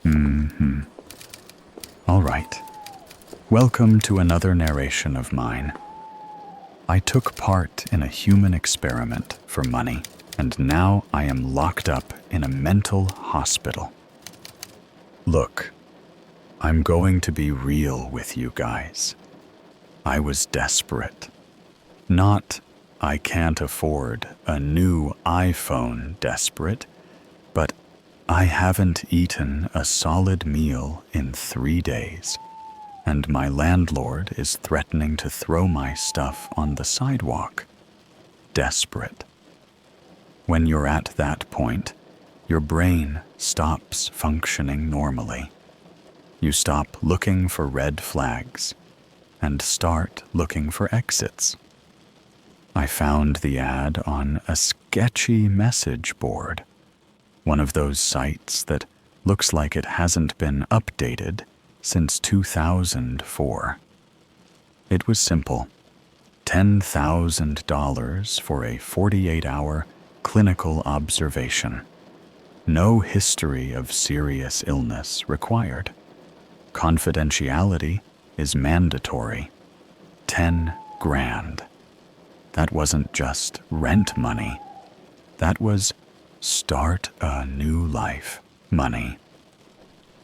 All right. Welcome to another narration of mine. I took part in a human experiment for money, and now I am locked up in a mental hospital. Look, I'm going to be real with you guys. I was desperate. Not, I can't afford a new iPhone desperate, but I haven't eaten a solid meal in 3 days, and my landlord is threatening to throw my stuff on the sidewalk. Desperate. When you're at that point, your brain stops functioning normally. You stop looking for red flags and start looking for exits. I found the ad on a sketchy message board, one of those sites that looks like it hasn't been updated since 2004. It was simple: $10,000 for a 48-hour clinical observation. No history of serious illness required. Confidentiality is mandatory. 10 grand. That wasn't just rent money. That was start a new life money.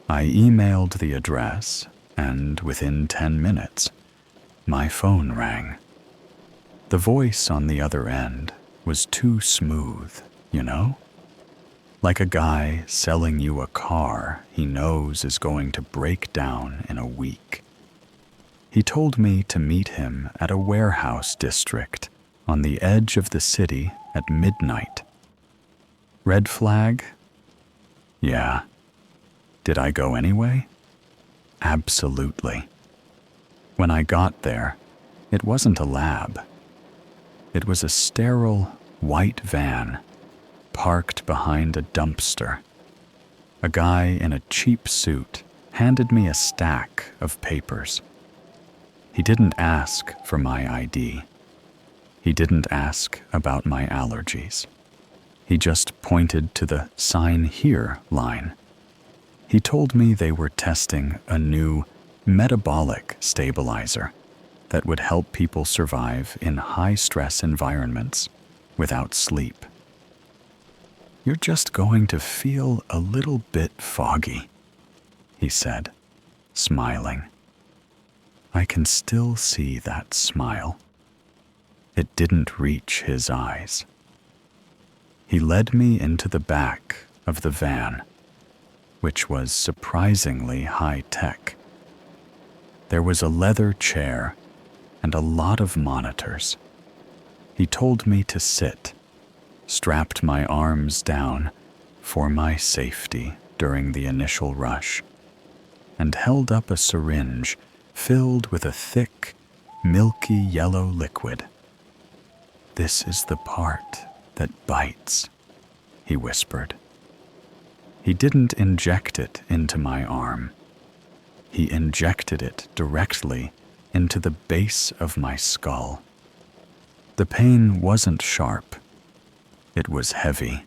I emailed the address, and within 10 minutes, my phone rang. The voice on the other end was too smooth, you know? Like a guy selling you a car he knows is going to break down in a week. He told me to meet him at a warehouse district on the edge of the city at midnight. Red flag? Yeah. Did I go anyway? Absolutely. When I got there, it wasn't a lab. It was a sterile, white van parked behind a dumpster. A guy in a cheap suit handed me a stack of papers. He didn't ask for my ID. He didn't ask about my allergies. He just pointed to the "Sign Here" line. He told me they were testing a new metabolic stabilizer that would help people survive in high-stress environments without sleep. You're just going to feel a little bit foggy, he said, smiling. I can still see that smile. It didn't reach his eyes. He led me into the back of the van, which was surprisingly high-tech. There was a leather chair and a lot of monitors. He told me to sit, strapped my arms down for my safety during the initial rush, and held up a syringe filled with a thick, milky yellow liquid. This is the part that bites, he whispered. He didn't inject it into my arm. He injected it directly into the base of my skull. The pain wasn't sharp. It was heavy.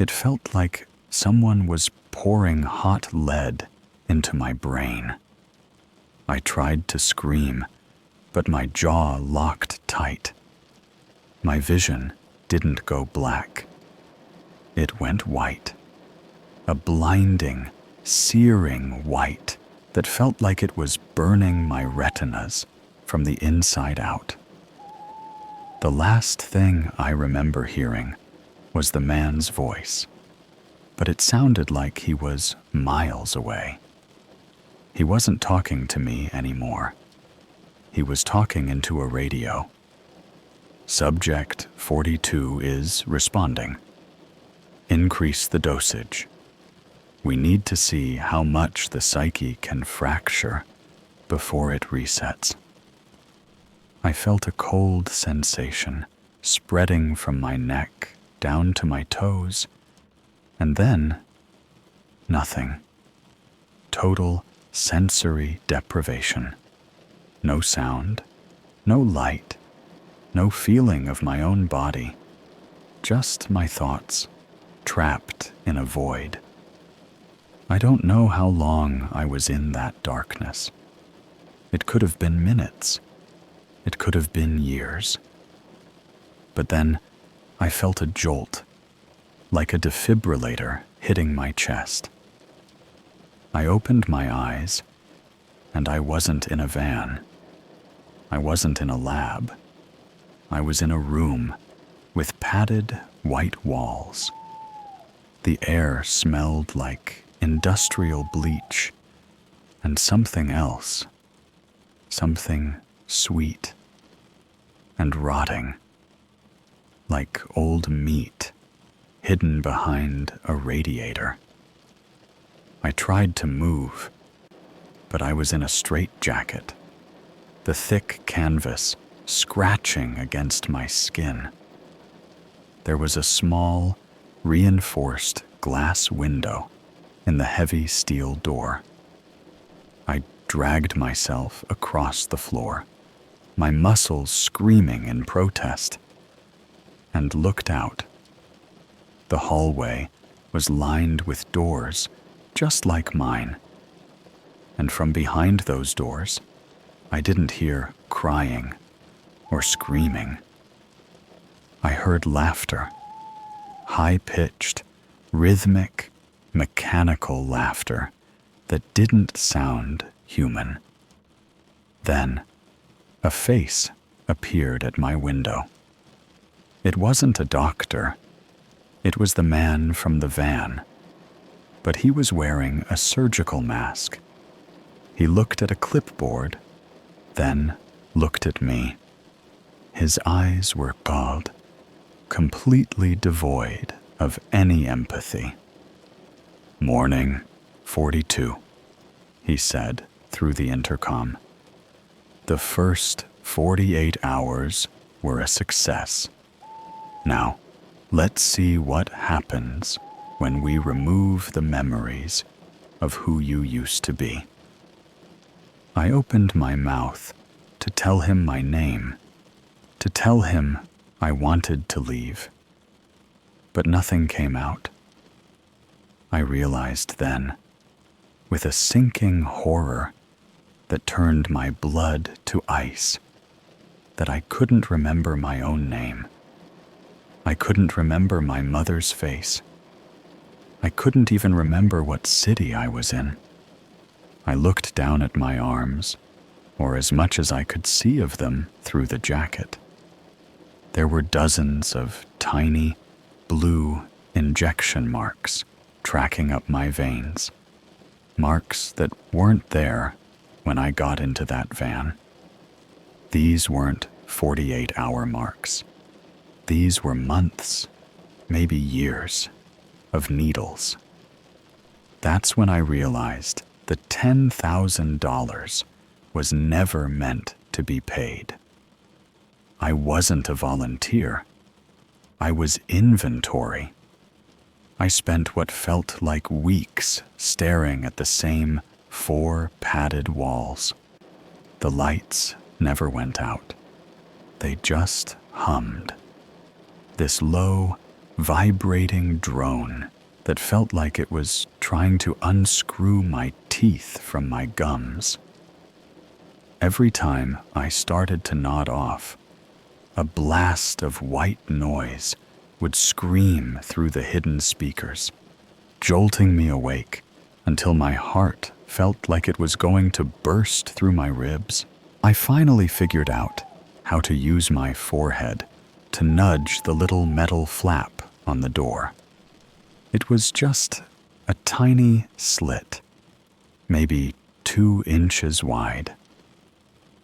It felt like someone was pouring hot lead into my brain. I tried to scream, but my jaw locked tight. My vision didn't go black. It went white. A blinding, searing white that felt like it was burning my retinas from the inside out. The last thing I remember hearing was the man's voice, but it sounded like he was miles away. He wasn't talking to me anymore. He was talking into a radio. Subject 42 is responding. Increase the dosage. We need to see how much the psyche can fracture before it resets. I felt a cold sensation spreading from my neck down to my toes, and then nothing. Total sensory deprivation. No sound, no light, no feeling of my own body, just my thoughts trapped in a void. I don't know how long I was in that darkness. It could have been minutes. It could have been years. But then I felt a jolt, like a defibrillator hitting my chest. I opened my eyes, and I wasn't in a van. I wasn't in a lab. I was in a room with padded white walls. The air smelled like industrial bleach and something else, something sweet and rotting, like old meat hidden behind a radiator. I tried to move, but I was in a straitjacket, the thick canvas scratching against my skin. There was a small, reinforced glass window in the heavy steel door. I dragged myself across the floor, my muscles screaming in protest, and looked out. The hallway was lined with doors just like mine, and from behind those doors, I didn't hear crying or screaming. I heard laughter, high-pitched, rhythmic, mechanical laughter that didn't sound human. Then, a face appeared at my window. It wasn't a doctor. It was the man from the van, but he was wearing a surgical mask. He looked at a clipboard, then looked at me. His eyes were cold, completely devoid of any empathy. "Morning, 42, he said through the intercom. The first 48 hours were a success. Now, let's see what happens when we remove the memories of who you used to be." I opened my mouth to tell him my name, to tell him I wanted to leave, but nothing came out. I realized then, with a sinking horror that turned my blood to ice, that I couldn't remember my own name. I couldn't remember my mother's face. I couldn't even remember what city I was in. I looked down at my arms, or as much as I could see of them through the jacket. There were dozens of tiny, blue injection marks tracking up my veins, marks that weren't there when I got into that van. These weren't 48-hour marks. These were months, maybe years, of needles. That's when I realized the $10,000 was never meant to be paid. I wasn't a volunteer. I was inventory. I spent what felt like weeks staring at the same 4 padded walls. The lights never went out. They just hummed. This low, vibrating drone that felt like it was trying to unscrew my teeth from my gums. Every time I started to nod off, a blast of white noise would scream through the hidden speakers, jolting me awake until my heart felt like it was going to burst through my ribs. I finally figured out how to use my forehead to nudge the little metal flap on the door. It was just a tiny slit, maybe 2 inches wide,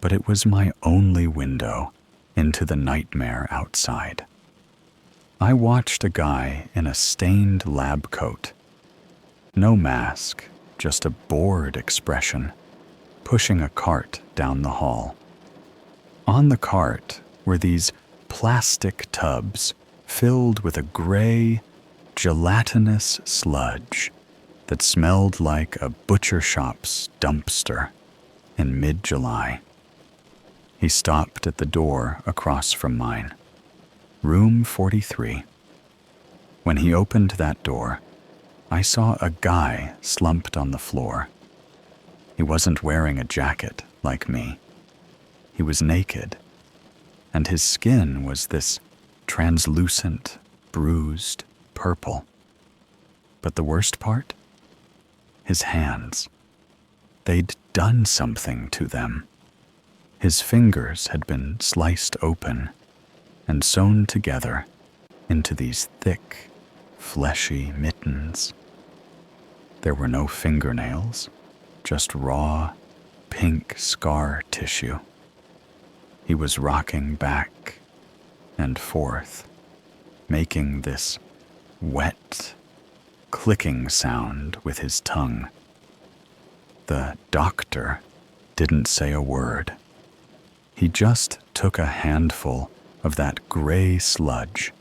but it was my only window into the nightmare outside. I watched a guy in a stained lab coat, no mask, just a bored expression, pushing a cart down the hall. On the cart were these plastic tubs filled with a gray, gelatinous sludge that smelled like a butcher shop's dumpster in mid-July. He stopped at the door across from mine, room 43. When he opened that door, I saw a guy slumped on the floor. He wasn't wearing a jacket like me. He was naked, and his skin was this translucent, bruised purple. But the worst part? His hands. They'd done something to them. His fingers had been sliced open and sewn together into these thick, fleshy mittens. There were no fingernails, just raw, pink scar tissue. He was rocking back and forth, making this wet, clicking sound with his tongue. The doctor didn't say a word. He just took a handful of that gray sludge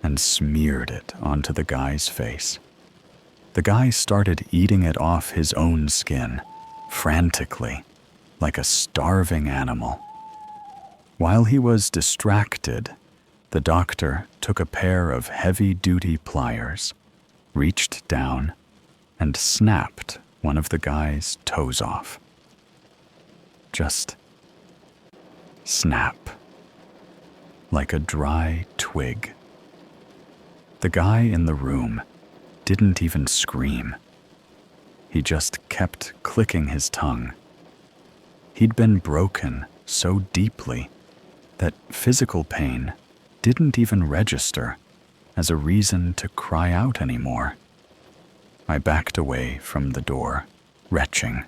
and smeared it onto the guy's face. The guy started eating it off his own skin, frantically, like a starving animal. While he was distracted, the doctor took a pair of heavy-duty pliers, reached down, and snapped one of the guy's toes off. Just snap, like a dry twig. The guy in the room didn't even scream. He just kept clicking his tongue. He'd been broken so deeply that physical pain didn't even register as a reason to cry out anymore. I backed away from the door, retching.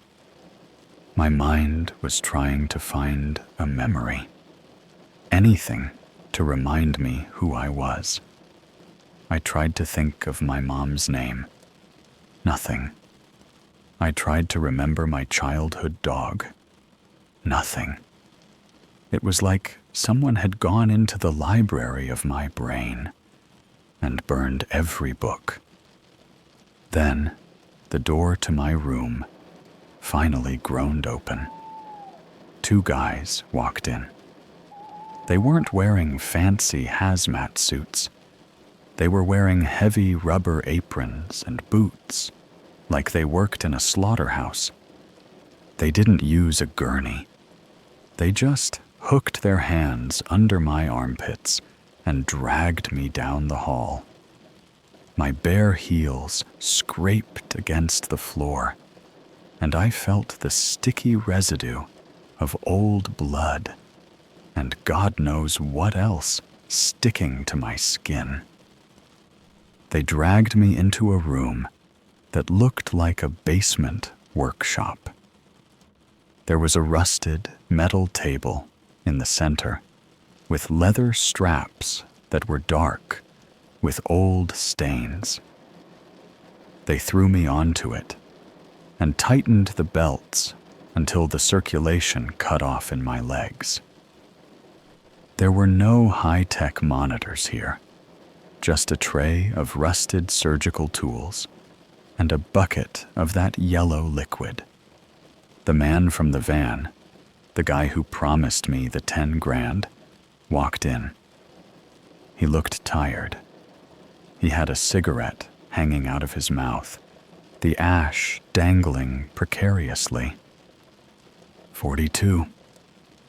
My mind was trying to find a memory, anything to remind me who I was. I tried to think of my mom's name. Nothing. I tried to remember my childhood dog. Nothing. It was like someone had gone into the library of my brain and burned every book. Then, the door to my room finally groaned open. 2 guys walked in. They weren't wearing fancy hazmat suits. They were wearing heavy rubber aprons and boots, like they worked in a slaughterhouse. They didn't use a gurney. They just hooked their hands under my armpits and dragged me down the hall. My bare heels scraped against the floor, and I felt the sticky residue of old blood and God knows what else sticking to my skin. They dragged me into a room that looked like a basement workshop. There was a rusted metal table in the center with leather straps that were dark with old stains. They threw me onto it and tightened the belts until the circulation cut off in my legs. There were no high-tech monitors here, just a tray of rusted surgical tools and a bucket of that yellow liquid. The man from the van, the guy who promised me the 10 grand, walked in. He looked tired. He had a cigarette hanging out of his mouth, the ash dangling precariously. 42,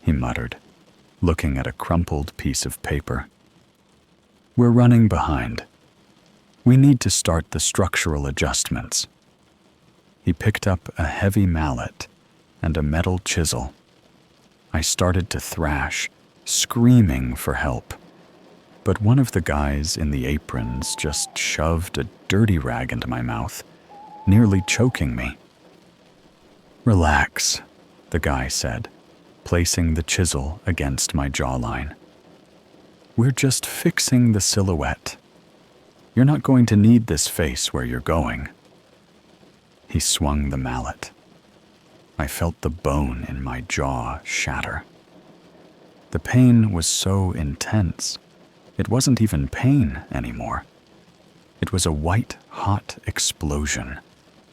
he muttered, looking at a crumpled piece of paper. We're running behind. We need to start the structural adjustments. He picked up a heavy mallet and a metal chisel. I started to thrash, screaming for help. But one of the guys in the aprons just shoved a dirty rag into my mouth, nearly choking me. Relax, the guy said, placing the chisel against my jawline. We're just fixing the silhouette. You're not going to need this face where you're going. He swung the mallet. I felt the bone in my jaw shatter. The pain was so intense, it wasn't even pain anymore. It was a white-hot explosion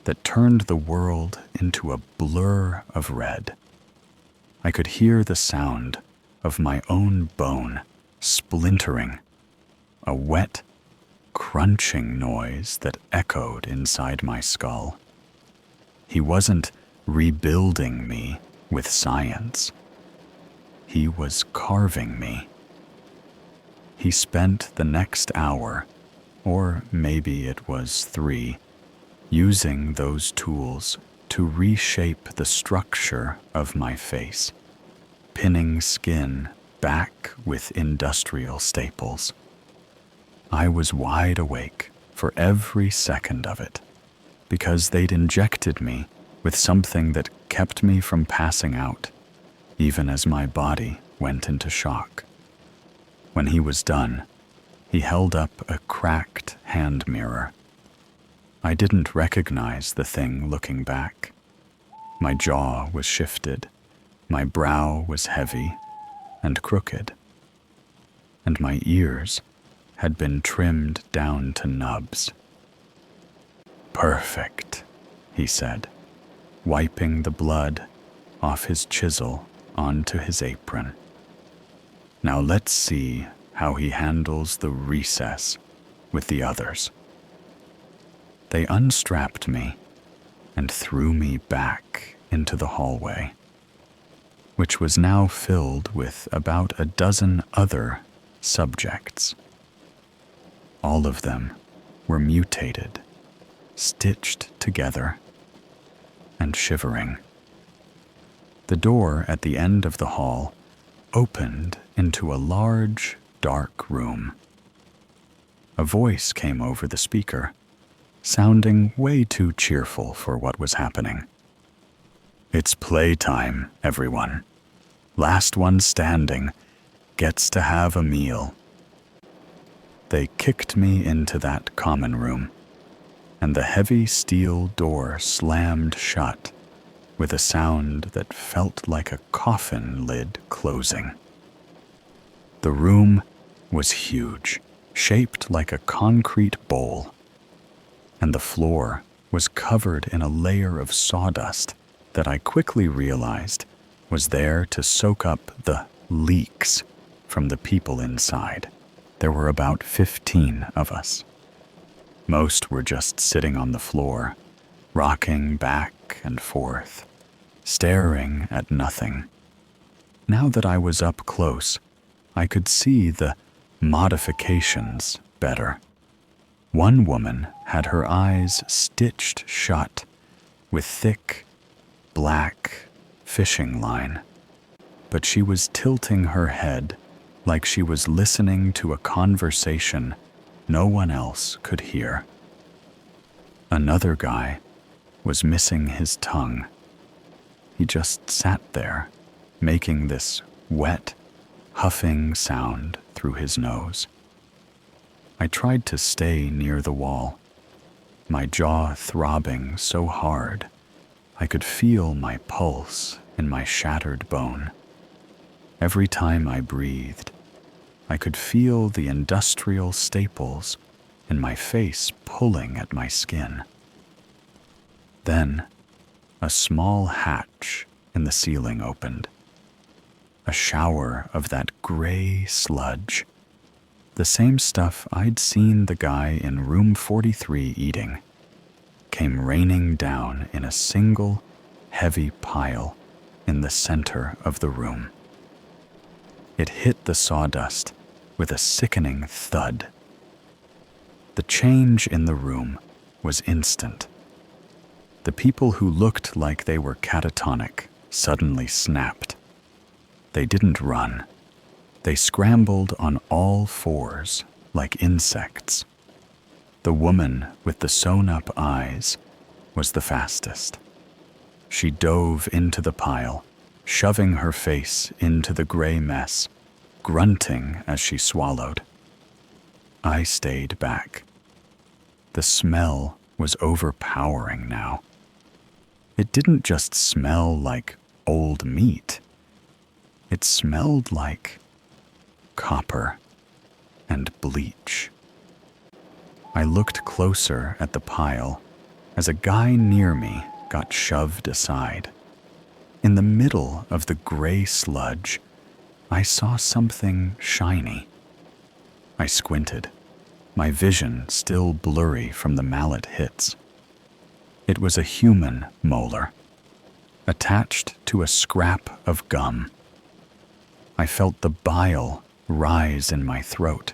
that turned the world into a blur of red. I could hear the sound of my own bone splintering, a wet, crunching noise that echoed inside my skull. He wasn't rebuilding me with science. He was carving me. He spent the next hour, or maybe it was 3, using those tools to reshape the structure of my face, pinning skin back with industrial staples. I was wide awake for every second of it, because they'd injected me with something that kept me from passing out, even as my body went into shock. When he was done, he held up a cracked hand mirror. I didn't recognize the thing looking back. My jaw was shifted, my brow was heavy and crooked, and my ears had been trimmed down to nubs. "Perfect," he said, wiping the blood off his chisel onto his apron. "Now let's see how he handles the recess with the others." They unstrapped me and threw me back into the hallway, which was now filled with about a dozen other subjects. All of them were mutated, stitched together, and shivering. The door at the end of the hall opened into a large, dark room. A voice came over the speaker, sounding way too cheerful for what was happening. "It's playtime, everyone. Last one standing gets to have a meal." They kicked me into that common room, and the heavy steel door slammed shut with a sound that felt like a coffin lid closing. The room was huge, shaped like a concrete bowl, and the floor was covered in a layer of sawdust that I quickly realized was there to soak up the leaks from the people inside. There were about 15 of us. Most were just sitting on the floor, rocking back and forth, staring at nothing. Now that I was up close, I could see the modifications better. One woman had her eyes stitched shut with thick, black fishing line, but she was tilting her head like she was listening to a conversation no one else could hear. Another guy was missing his tongue. He just sat there, making this wet, huffing sound through his nose. I tried to stay near the wall, my jaw throbbing so hard I could feel my pulse in my shattered bone. Every time I breathed, I could feel the industrial staples in my face pulling at my skin. Then, a small hatch in the ceiling opened. A shower of that gray sludge, the same stuff I'd seen the guy in room 43 eating, came raining down in a single, heavy pile in the center of the room. It hit the sawdust with a sickening thud. The change in the room was instant. The people who looked like they were catatonic suddenly snapped. They didn't run. They scrambled on all fours like insects. The woman with the sewn-up eyes was the fastest. She dove into the pile, shoving her face into the gray mess, grunting as she swallowed. I stayed back. The smell was overpowering now. It didn't just smell like old meat. It smelled like copper and bleach. I looked closer at the pile as a guy near me got shoved aside. In the middle of the gray sludge, I saw something shiny. I squinted. my vision still blurry from the mallet hits. It was a human molar, attached to a scrap of gum. I felt the bile rise in my throat.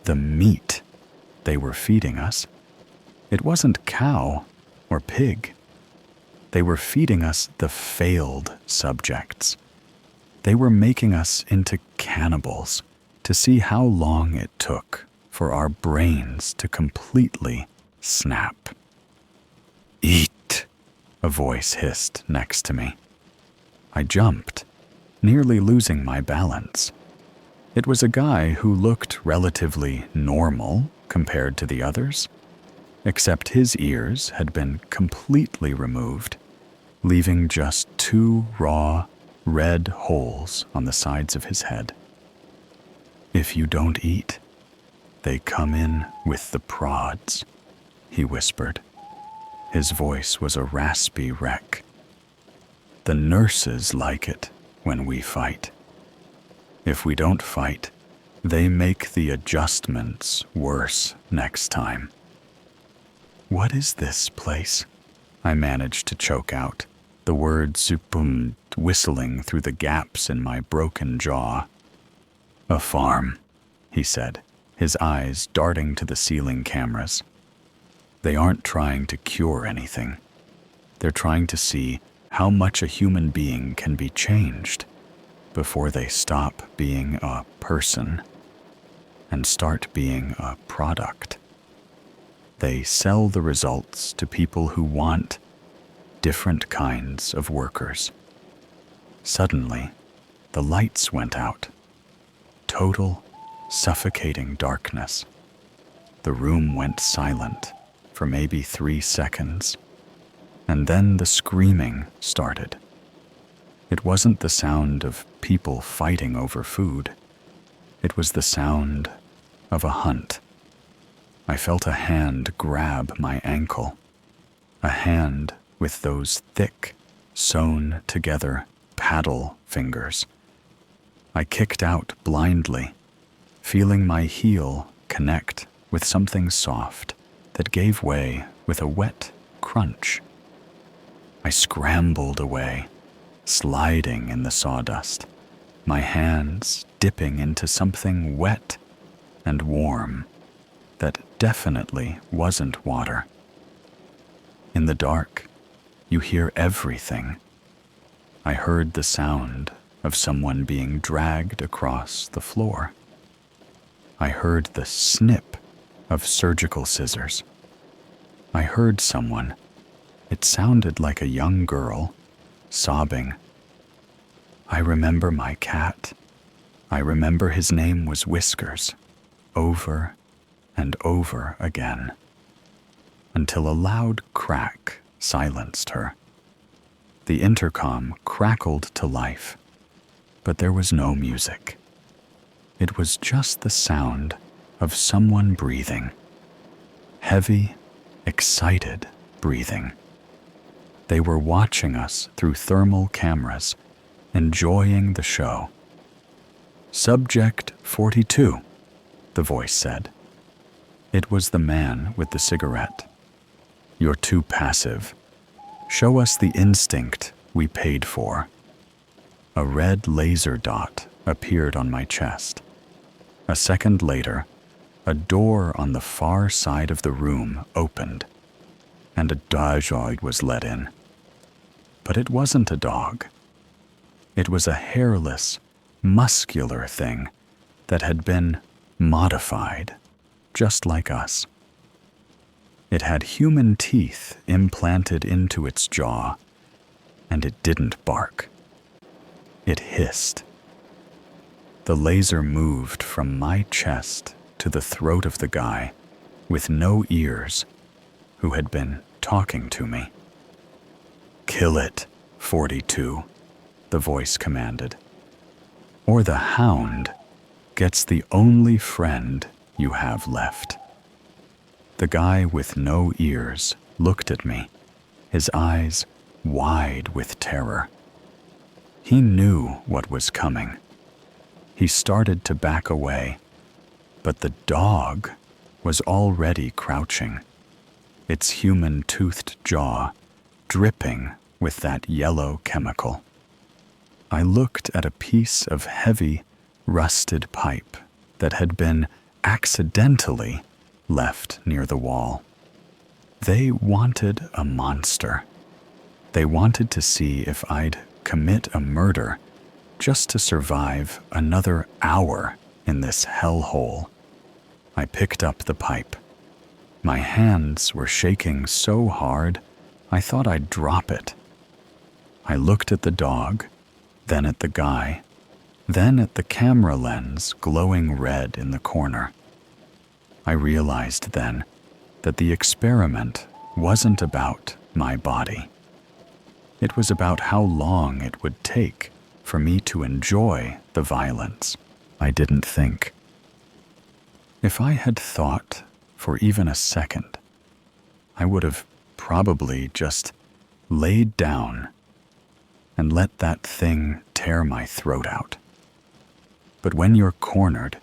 The meat they were feeding us. It wasn't cow or pig. They were feeding us the failed subjects. They were making us into cannibals to see how long it took for our brains to completely snap. "Eat," a voice hissed next to me. I jumped, nearly losing my balance. It was a guy who looked relatively normal compared to the others, except his ears had been completely removed, leaving just 2 raw, red holes on the sides of his head. "If you don't eat, they come in with the prods," he whispered. His voice was a raspy wreck. "The nurses like it when we fight. If we don't fight, they make the adjustments worse next time." "What is this place?" I managed to choke out, the word "supum" whistling through the gaps in my broken jaw. "A farm," he said, his eyes darting to the ceiling cameras. "They aren't trying to cure anything. They're trying to see how much a human being can be changed before they stop being a person and start being a product. They sell the results to people who want different kinds of workers." Suddenly, the lights went out. Total, suffocating darkness. The room went silent for maybe 3 seconds, and then the screaming started. It wasn't the sound of people fighting over food. It was the sound of a hunt. I felt a hand grab my ankle, a hand with those thick, sewn together paddle fingers. I kicked out blindly, feeling my heel connect with something soft that gave way with a wet crunch. I scrambled away, sliding in the sawdust, my hands dipping into something wet and warm that definitely wasn't water. In the dark, you hear everything. I heard the sound of someone being dragged across the floor. I heard the snip of surgical scissors. I heard someone, it sounded like a young girl, sobbing. I remember my cat. I remember his name was Whiskers, over and over again, until a loud crack silenced her. The intercom crackled to life, but there was no music. It was just the sound of someone breathing. Heavy, excited breathing. They were watching us through thermal cameras, enjoying the show. "Subject 42, the voice said. It was the man with the cigarette. "You're too passive. Show us the instinct we paid for." A red laser dot appeared on my chest. A second later, a door on the far side of the room opened, and a dog was let in. But it wasn't a dog. It was a hairless, muscular thing that had been modified, just like us. It had human teeth implanted into its jaw, and it didn't bark. It hissed. The laser moved from my chest to the throat of the guy with no ears who had been talking to me. "Kill it, 42, the voice commanded, "or the hound gets the only friend you have left." The guy with no ears looked at me, his eyes wide with terror. He knew what was coming. He started to back away, but the dog was already crouching, its human-toothed jaw dripping with that yellow chemical. I looked at a piece of heavy, rusted pipe that had been accidentally left near the wall. They wanted a monster. They wanted to see if I'd commit a murder just to survive another hour in this hellhole. I picked up the pipe. My hands were shaking so hard, I thought I'd drop it. I looked at the dog, then at the guy, then at the camera lens glowing red in the corner. I realized then that the experiment wasn't about my body. It was about how long it would take for me to enjoy the violence. I didn't think. If I had thought for even a second, I would have probably just laid down and let that thing tear my throat out. But when you're cornered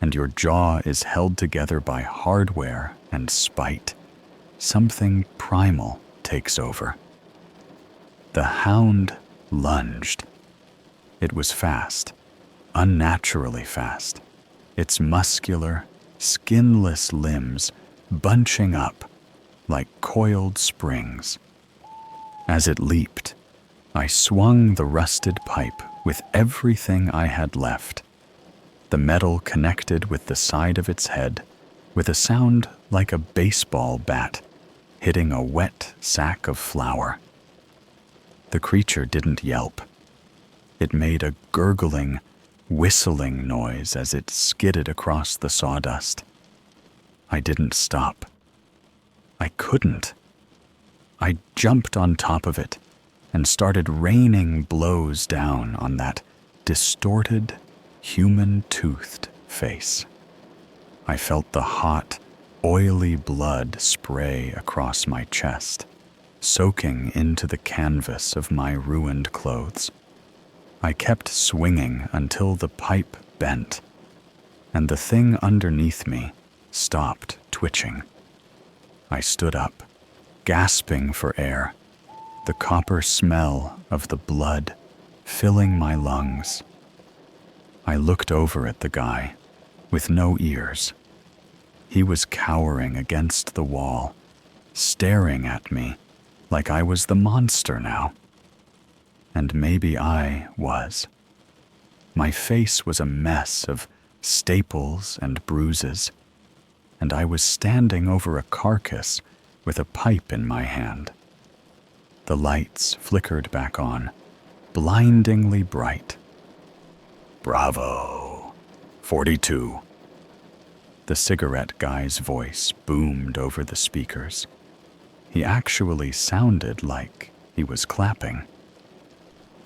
and your jaw is held together by hardware and spite, something primal takes over. The hound lunged. It was fast, unnaturally fast, its muscular, skinless limbs bunching up like coiled springs. As it leaped, I swung the rusted pipe with everything I had left. The metal connected with the side of its head with a sound like a baseball bat hitting a wet sack of flour. The creature didn't yelp. It made a gurgling, whistling noise as it skidded across the sawdust. I didn't stop. I couldn't. I jumped on top of it and started raining blows down on that distorted, human-toothed face. I felt the hot, oily blood spray across my chest, soaking into the canvas of my ruined clothes. I kept swinging until the pipe bent, and the thing underneath me stopped twitching. I stood up, gasping for air, the copper smell of the blood filling my lungs. I looked over at the guy, with no ears. He was cowering against the wall, staring at me like I was the monster now. And maybe I was. My face was a mess of staples and bruises, and I was standing over a carcass with a pipe in my hand. The lights flickered back on, blindingly bright. "Bravo! 42. The cigarette guy's voice boomed over the speakers. He actually sounded like he was clapping.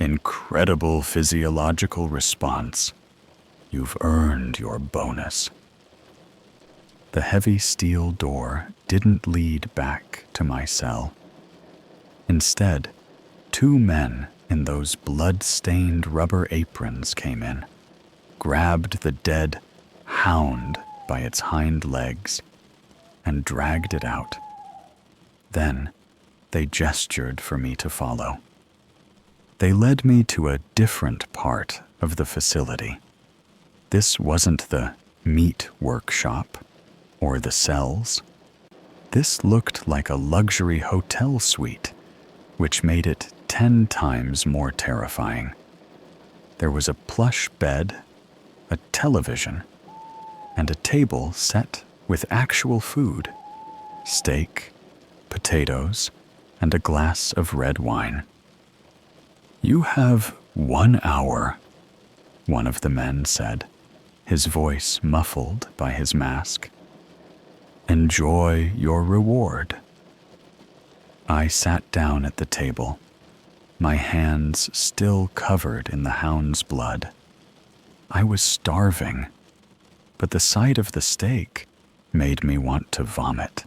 "Incredible physiological response. You've earned your bonus." The heavy steel door didn't lead back to my cell. Instead, 2 men in those blood-stained rubber aprons came in, grabbed the dead hound by its hind legs, and dragged it out. Then they gestured for me to follow. They led me to a different part of the facility. This wasn't the meat workshop or the cells. This looked like a luxury hotel suite, which made it 10 times more terrifying. There was a plush bed, a television, and a table set with actual food: steak, potatoes, and a glass of red wine. "You have 1 hour," one of the men said, his voice muffled by his mask. "Enjoy your reward." I sat down at the table, my hands still covered in the hound's blood. I was starving, but the sight of the steak made me want to vomit.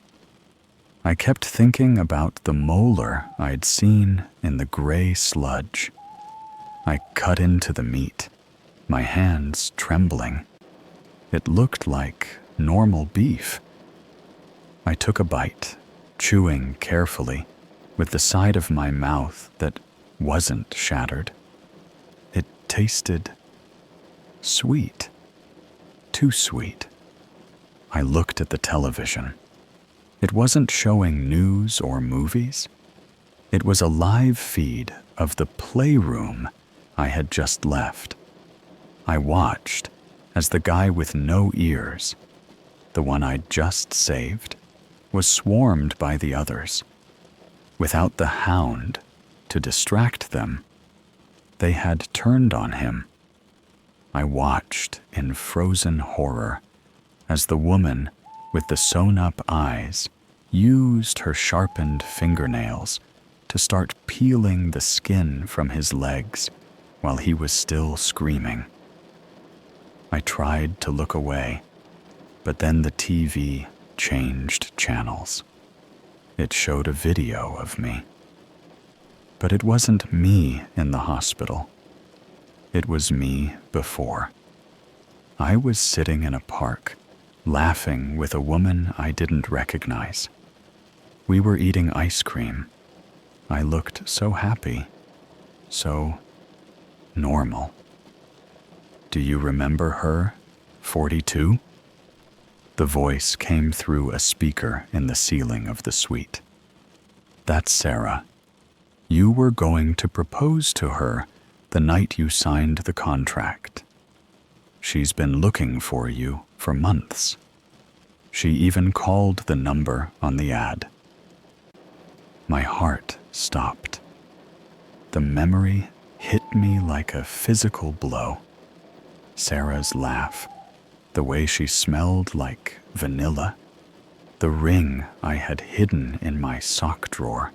I kept thinking about the molar I'd seen in the gray sludge. I cut into the meat, my hands trembling. It looked like normal beef, I took a bite, chewing carefully, with the side of my mouth that wasn't shattered. It tasted sweet, too sweet. I looked at the television. It wasn't showing news or movies. It was a live feed of the playroom I had just left. I watched as the guy with no ears, the one I'd just saved, was swarmed by the others. Without the hound to distract them, they had turned on him. I watched in frozen horror as the woman with the sewn-up eyes used her sharpened fingernails to start peeling the skin from his legs while he was still screaming. I tried to look away, but then the TV changed channels. It showed a video of me. But it wasn't me in the hospital. It was me before. I was sitting in a park, laughing with a woman I didn't recognize. We were eating ice cream. I looked so happy, so normal. Do you remember her, 42? The voice came through a speaker in the ceiling of the suite. That's Sarah. You were going to propose to her the night you signed the contract. She's been looking for you for months. She even called the number on the ad. My heart stopped. The memory hit me like a physical blow. Sarah's laugh, the way she smelled like vanilla, the ring I had hidden in my sock drawer.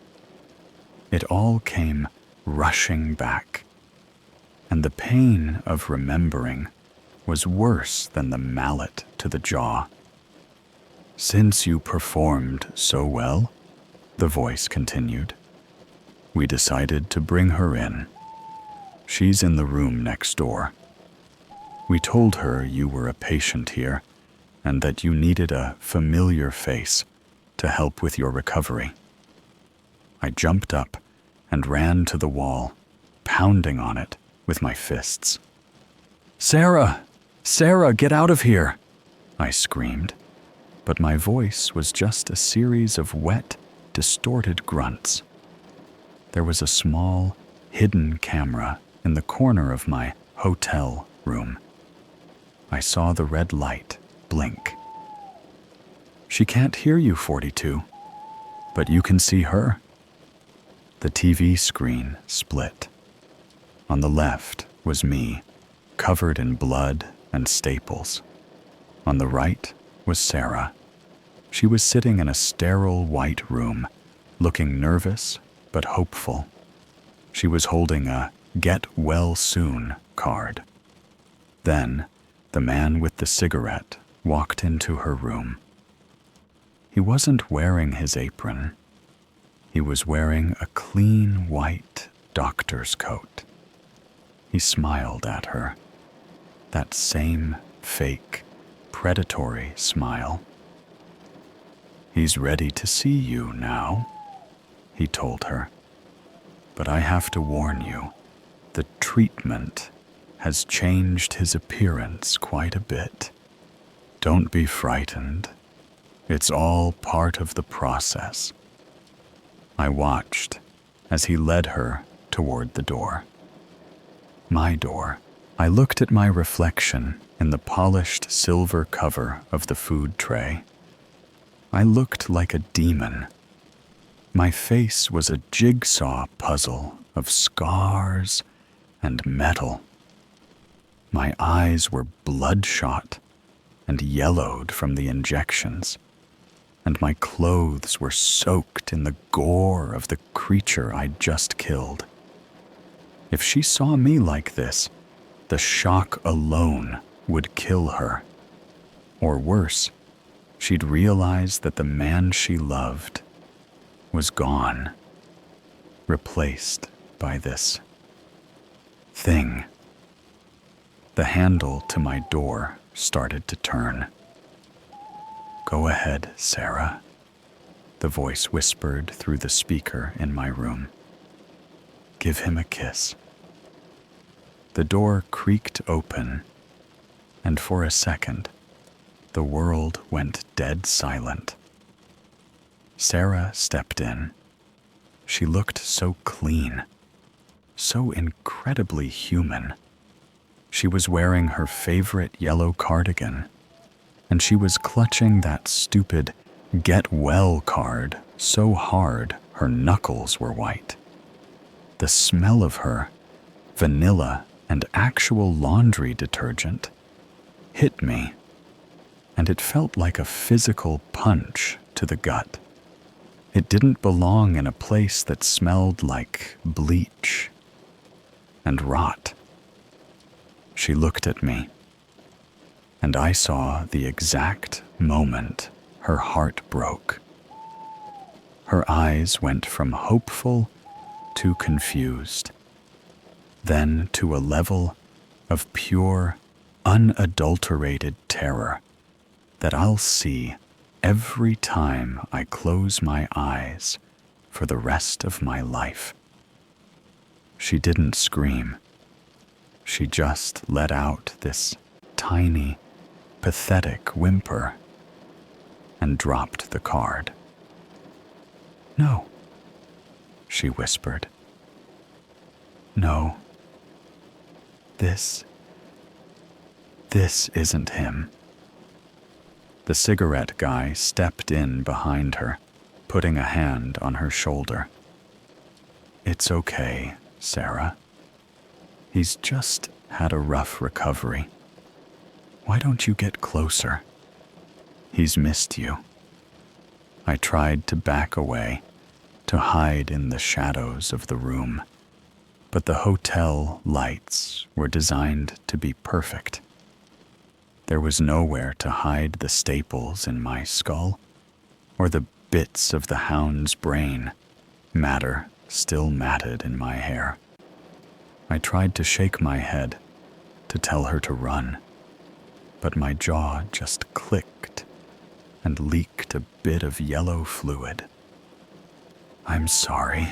It all came rushing back, and the pain of remembering was worse than the mallet to the jaw. Since you performed so well, the voice continued, we decided to bring her in. She's in the room next door. We told her you were a patient here and that you needed a familiar face to help with your recovery. I jumped up and ran to the wall, pounding on it with my fists. Sarah! Sarah, get out of here! I screamed, but my voice was just a series of wet, distorted grunts. There was a small, hidden camera in the corner of my hotel room. I saw the red light blink. She can't hear you, 42, but you can see her. The TV screen split. On the left was me, covered in blood and staples. On the right was Sarah. She was sitting in a sterile white room, looking nervous but hopeful. She was holding a "Get well soon" card. Then, the man with the cigarette walked into her room. He wasn't wearing his apron. He was wearing a clean white doctor's coat. He smiled at her, that same fake, predatory smile. He's ready to see you now, he told her. But I have to warn you, the treatment has changed his appearance quite a bit. Don't be frightened. It's all part of the process. I watched as he led her toward the door. My door. I looked at my reflection in the polished silver cover of the food tray. I looked like a demon. My face was a jigsaw puzzle of scars and metal. My eyes were bloodshot and yellowed from the injections, and my clothes were soaked in the gore of the creature I'd just killed. If she saw me like this, the shock alone would kill her. Or worse, she'd realize that the man she loved was gone, replaced by this thing. The handle to my door started to turn. Go ahead, Sarah, the voice whispered through the speaker in my room. Give him a kiss. The door creaked open, and for a second, the world went dead silent. Sarah stepped in. She looked so clean, so incredibly human. She was wearing her favorite yellow cardigan, and she was clutching that stupid "Get Well" card so hard her knuckles were white. The smell of her, vanilla and actual laundry detergent, hit me, and it felt like a physical punch to the gut. It didn't belong in a place that smelled like bleach and rot. She looked at me, and I saw the exact moment her heart broke. Her eyes went from hopeful to confused, then to a level of pure, unadulterated terror that I'll see every time I close my eyes for the rest of my life. She didn't scream. She just let out this tiny, pathetic whimper and dropped the card. No, she whispered. No, this isn't him. The cigarette guy stepped in behind her, putting a hand on her shoulder. It's okay, Sarah. He's just had a rough recovery. Why don't you get closer? He's missed you. I tried to back away, to hide in the shadows of the room, but the hotel lights were designed to be perfect. There was nowhere to hide the staples in my skull, or the bits of the hound's brain, matter still matted in my hair. I tried to shake my head, to tell her to run, but my jaw just clicked and leaked a bit of yellow fluid. I'm sorry,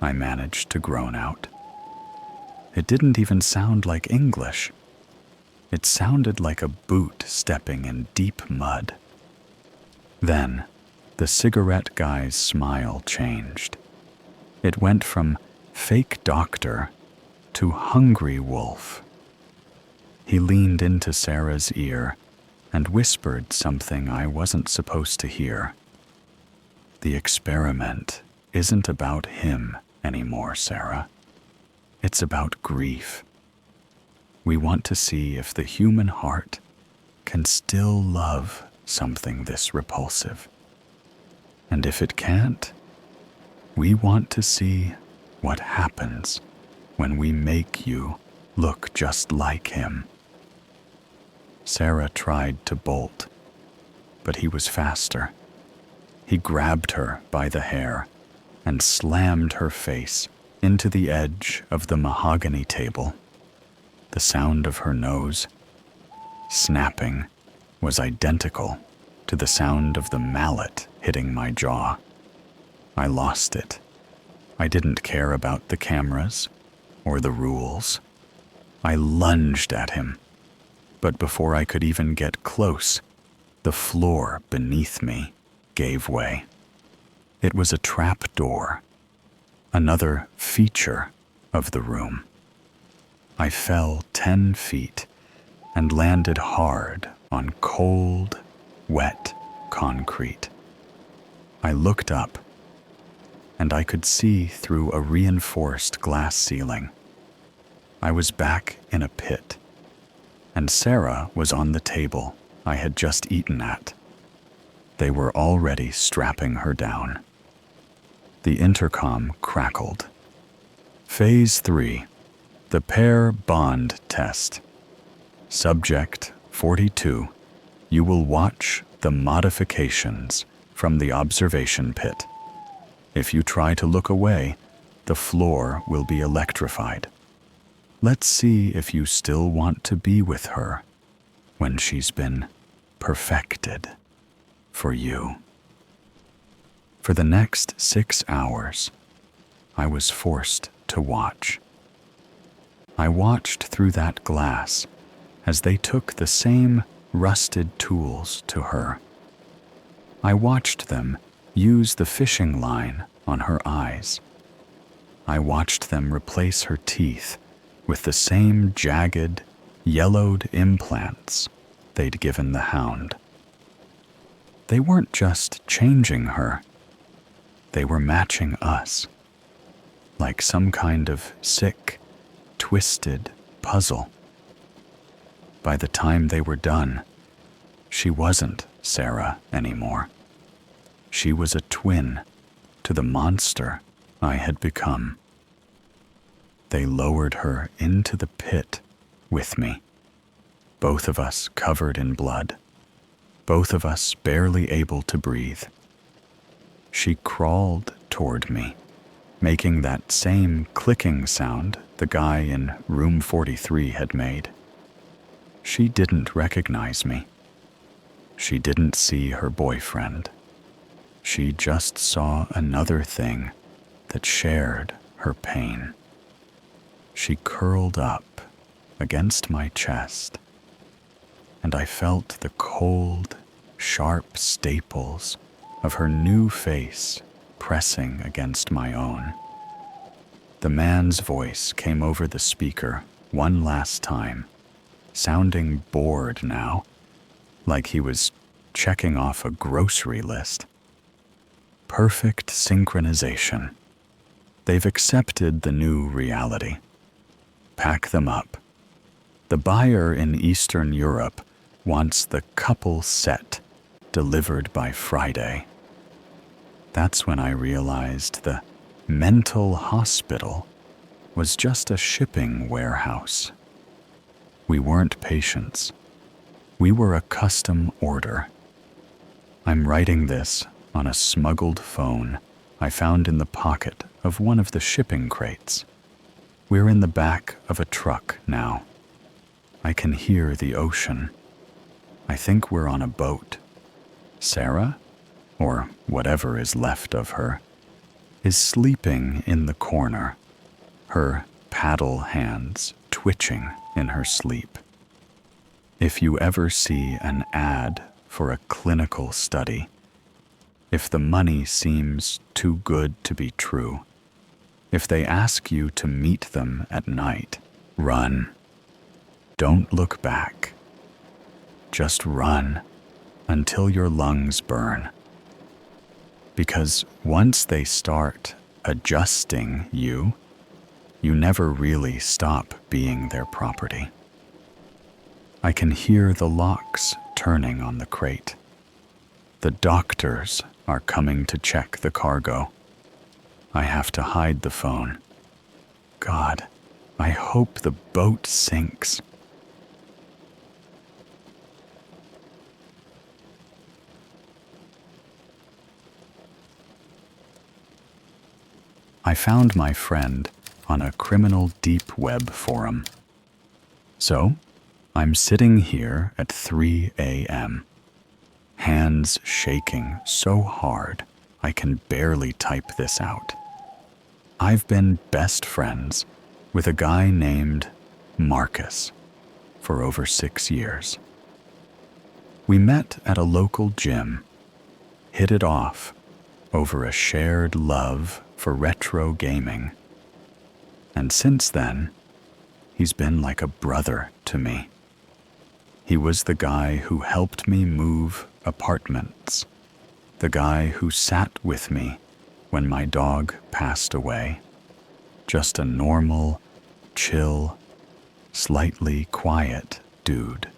I managed to groan out. It didn't even sound like English. It sounded like a boot stepping in deep mud. Then, the cigarette guy's smile changed. It went from fake doctor to hungry wolf. He leaned into Sarah's ear and whispered something I wasn't supposed to hear. The experiment isn't about him anymore, Sarah. It's about grief. We want to see if the human heart can still love something this repulsive. And if it can't, we want to see what happens when we make you look just like him. Sarah tried to bolt, but he was faster. He grabbed her by the hair and slammed her face into the edge of the mahogany table. The sound of her nose snapping was identical to the sound of the mallet hitting my jaw. I lost it. I didn't care about the cameras or the rules. I lunged at him, but before I could even get close, the floor beneath me gave way. It was a trap door, another feature of the room. I fell 10 feet and landed hard on cold, wet concrete. I looked up, and I could see through a reinforced glass ceiling. I was back in a pit, and Sarah was on the table I had just eaten at. They were already strapping her down. The intercom crackled. Phase 3. The pair bond test. Subject 42. You will watch the modifications from the observation pit. If you try to look away, the floor will be electrified. Let's see if you still want to be with her when she's been perfected for you. For the next 6 hours, I was forced to watch. I watched through that glass as they took the same rusted tools to her. I watched them use the fishing line on her eyes. I watched them replace her teeth with the same jagged, yellowed implants they'd given the hound. They weren't just changing her, they were matching us, like some kind of sick, twisted puzzle. By the time they were done, she wasn't Sarah anymore. She was a twin to the monster I had become. They lowered her into the pit with me, both of us covered in blood, both of us barely able to breathe. She crawled toward me, making that same clicking sound the guy in room 43 had made. She didn't recognize me. She didn't see her boyfriend. She just saw another thing that shared her pain. She curled up against my chest, and I felt the cold, sharp staples of her new face pressing against my own. The man's voice came over the speaker one last time, sounding bored now, like he was checking off a grocery list. Perfect synchronization. They've accepted the new reality. Pack them up. The buyer in Eastern Europe wants the couple set delivered by Friday. That's when I realized the mental hospital was just a shipping warehouse. We weren't patients. We were a custom order. I'm writing this on a smuggled phone I found in the pocket of one of the shipping crates. We're in the back of a truck now. I can hear the ocean. I think we're on a boat. Sarah, or whatever is left of her, is sleeping in the corner, her paddle hands twitching in her sleep. If you ever see an ad for a clinical study, if the money seems too good to be true, if they ask you to meet them at night, run. Don't look back. Just run until your lungs burn. Because once they start adjusting you, you never really stop being their property. I can hear the locks turning on the crate. The doctors are coming to check the cargo. I have to hide the phone. God, I hope the boat sinks. I found my friend on a criminal deep web forum. So, I'm sitting here at 3 a.m., hands shaking so hard I can barely type this out. I've been best friends with a guy named Marcus for over 6 years. We met at a local gym, hit it off over a shared love for retro gaming, and since then, he's been like a brother to me. He was the guy who helped me move apartments, the guy who sat with me when my dog passed away. Just a normal, chill, slightly quiet dude.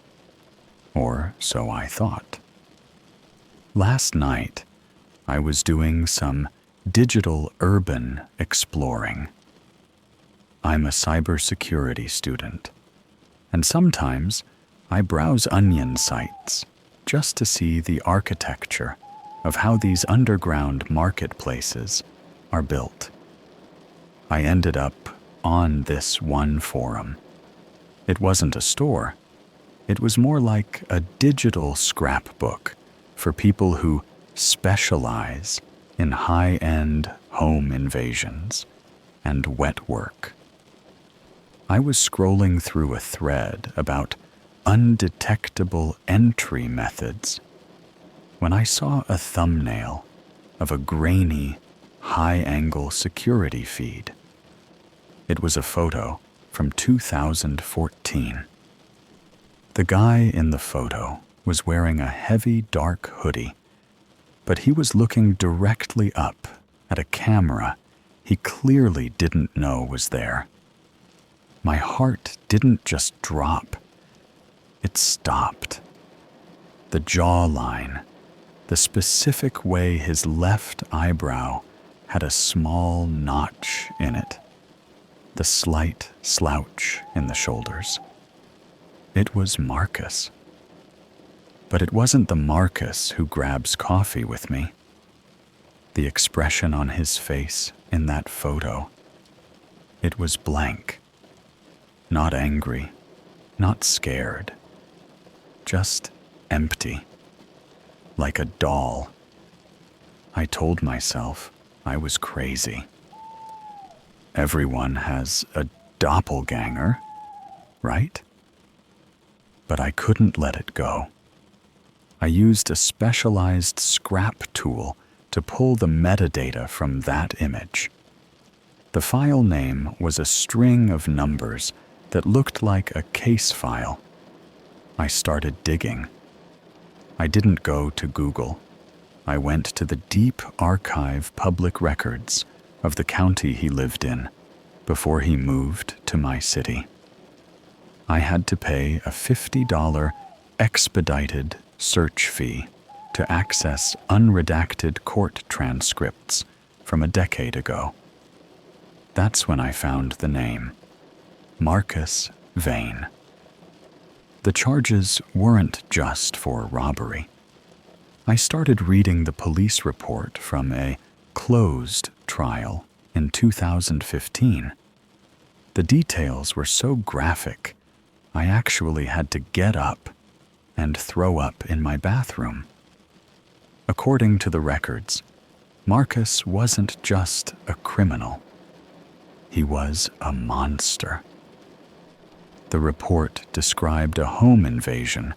Or so I thought. Last night, I was doing some digital urban exploring. I'm a cybersecurity student, and sometimes I browse onion sites just to see the architecture of how these underground marketplaces are built. I ended up on this one forum. It wasn't a store. It was more like a digital scrapbook for people who specialize in high-end home invasions and wet work. I was scrolling through a thread about undetectable entry methods when I saw a thumbnail of a grainy, high-angle security feed. It was a photo from 2014. The guy in the photo was wearing a heavy dark hoodie, but he was looking directly up at a camera he clearly didn't know was there. My heart didn't just drop, it stopped. The jawline, the specific way his left eyebrow had a small notch in it, the slight slouch in the shoulders. It was Marcus. But it wasn't the Marcus who grabs coffee with me. The expression on his face in that photo, it was blank. Not angry, not scared, just empty, like a doll. I told myself I was crazy. Everyone has a doppelganger, right? But I couldn't let it go. I used a specialized scrap tool to pull the metadata from that image. The file name was a string of numbers that looked like a case file. I started digging. I didn't go to Google. I went to the deep archive public records of the county he lived in before he moved to my city. I had to pay a $50 expedited search fee to access unredacted court transcripts from a decade ago. That's when I found the name, Marcus Vane. The charges weren't just for robbery. I started reading the police report from a closed trial in 2015. The details were so graphic, I actually had to get up and throw up in my bathroom. According to the records, Marcus wasn't just a criminal. He was a monster. The report described a home invasion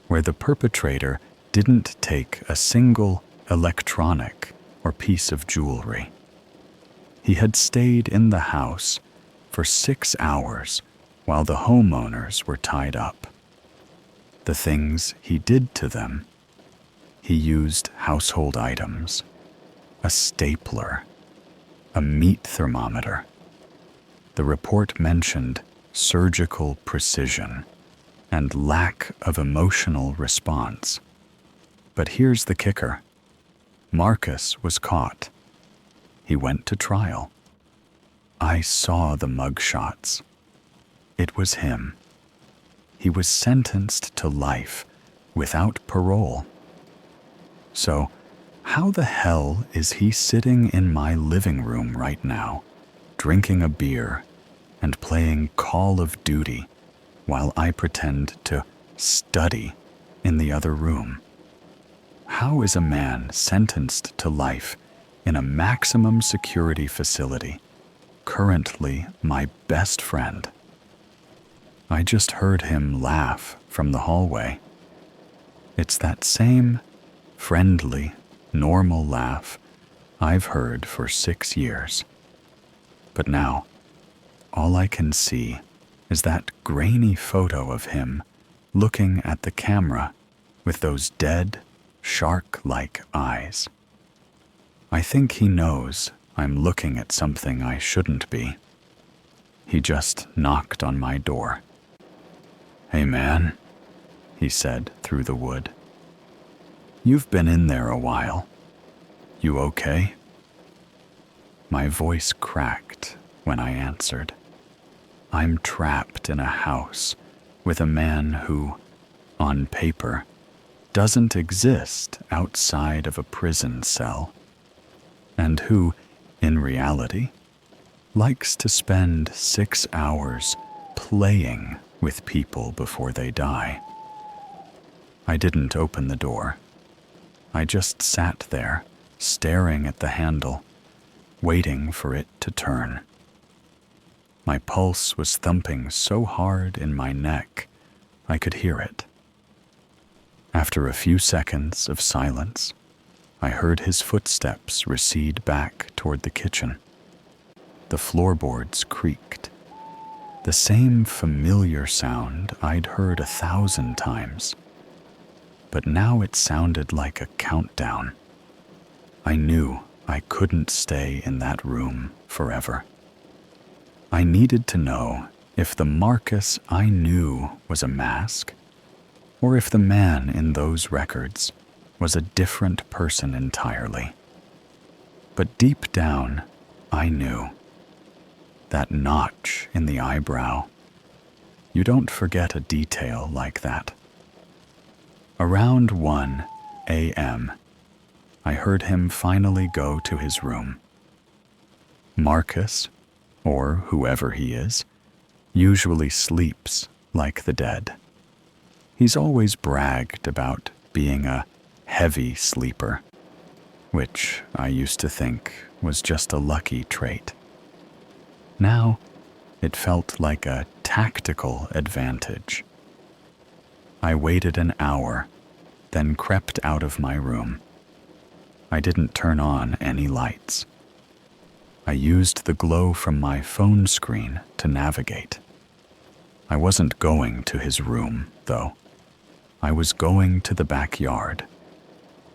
where the perpetrator didn't take a single electronic or piece of jewelry. He had stayed in the house for 6 hours while the homeowners were tied up. The things he did to them: he used household items, a stapler, a meat thermometer. The report mentioned surgical precision and lack of emotional response. But here's the kicker. Marcus was caught. He went to trial. I saw the mugshots. It was him. He was sentenced to life without parole. So, how the hell is he sitting in my living room right now, drinking a beer and playing Call of Duty while I pretend to study in the other room? How is a man sentenced to life in a maximum security facility, currently my best friend? I just heard him laugh from the hallway. It's that same friendly, normal laugh I've heard for 6 years. But now, all I can see is that grainy photo of him looking at the camera with those dead, shark-like eyes. I think he knows I'm looking at something I shouldn't be. He just knocked on my door. "Hey man," he said through the wood. "You've been in there a while. You okay?" My voice cracked when I answered. I'm trapped in a house with a man who, on paper, doesn't exist outside of a prison cell, and who, in reality, likes to spend 6 hours playing with people before they die. I didn't open the door. I just sat there, staring at the handle, waiting for it to turn. My pulse was thumping so hard in my neck, I could hear it. After a few seconds of silence, I heard his footsteps recede back toward the kitchen. The floorboards creaked. The same familiar sound I'd heard 1,000 times. But now it sounded like a countdown. I knew I couldn't stay in that room forever. I needed to know if the Marcus I knew was a mask, or if the man in those records was a different person entirely. But deep down, I knew. That notch in the eyebrow. You don't forget a detail like that. Around 1 a.m., I heard him finally go to his room. Marcus, or whoever he is, usually sleeps like the dead. He's always bragged about being a heavy sleeper, which I used to think was just a lucky trait. Now, it felt like a tactical advantage. I waited an hour, then crept out of my room. I didn't turn on any lights. I used the glow from my phone screen to navigate. I wasn't going to his room, though. I was going to the backyard.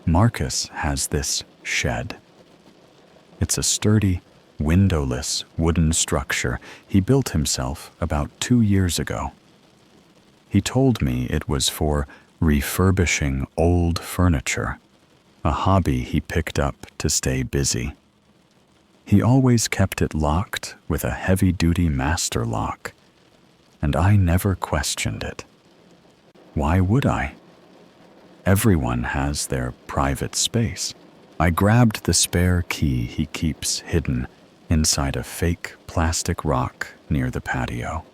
Marcus has this shed. It's a sturdy, windowless wooden structure he built himself about 2 years ago. He told me it was for refurbishing old furniture, a hobby he picked up to stay busy. He always kept it locked with a heavy-duty master lock, and I never questioned it. Why would I? Everyone has their private space. I grabbed the spare key he keeps hidden inside a fake plastic rock near the patio.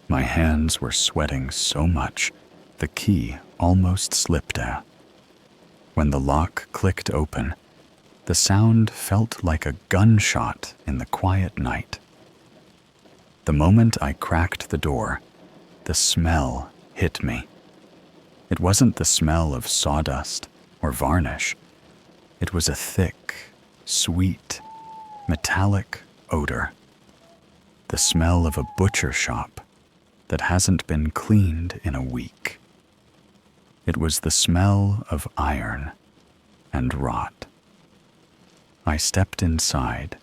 My hands were sweating so much, the key almost slipped out. When the lock clicked open, the sound felt like a gunshot in the quiet night. The moment I cracked the door, the smell hit me. It wasn't the smell of sawdust or varnish. It was a thick, sweet, metallic odor. The smell of a butcher shop that hasn't been cleaned in a week. It was the smell of iron and rot. I stepped inside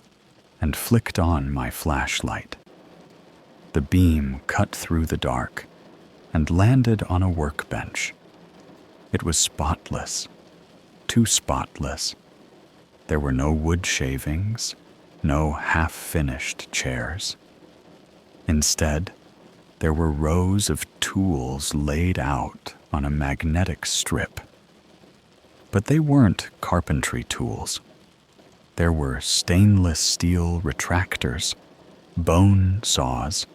and flicked on my flashlight. The beam cut through the dark and landed on a workbench. It was spotless, too spotless. There were no wood shavings, no half-finished chairs. Instead, there were rows of tools laid out on a magnetic strip. But they weren't carpentry tools. There were stainless steel retractors, bone saws,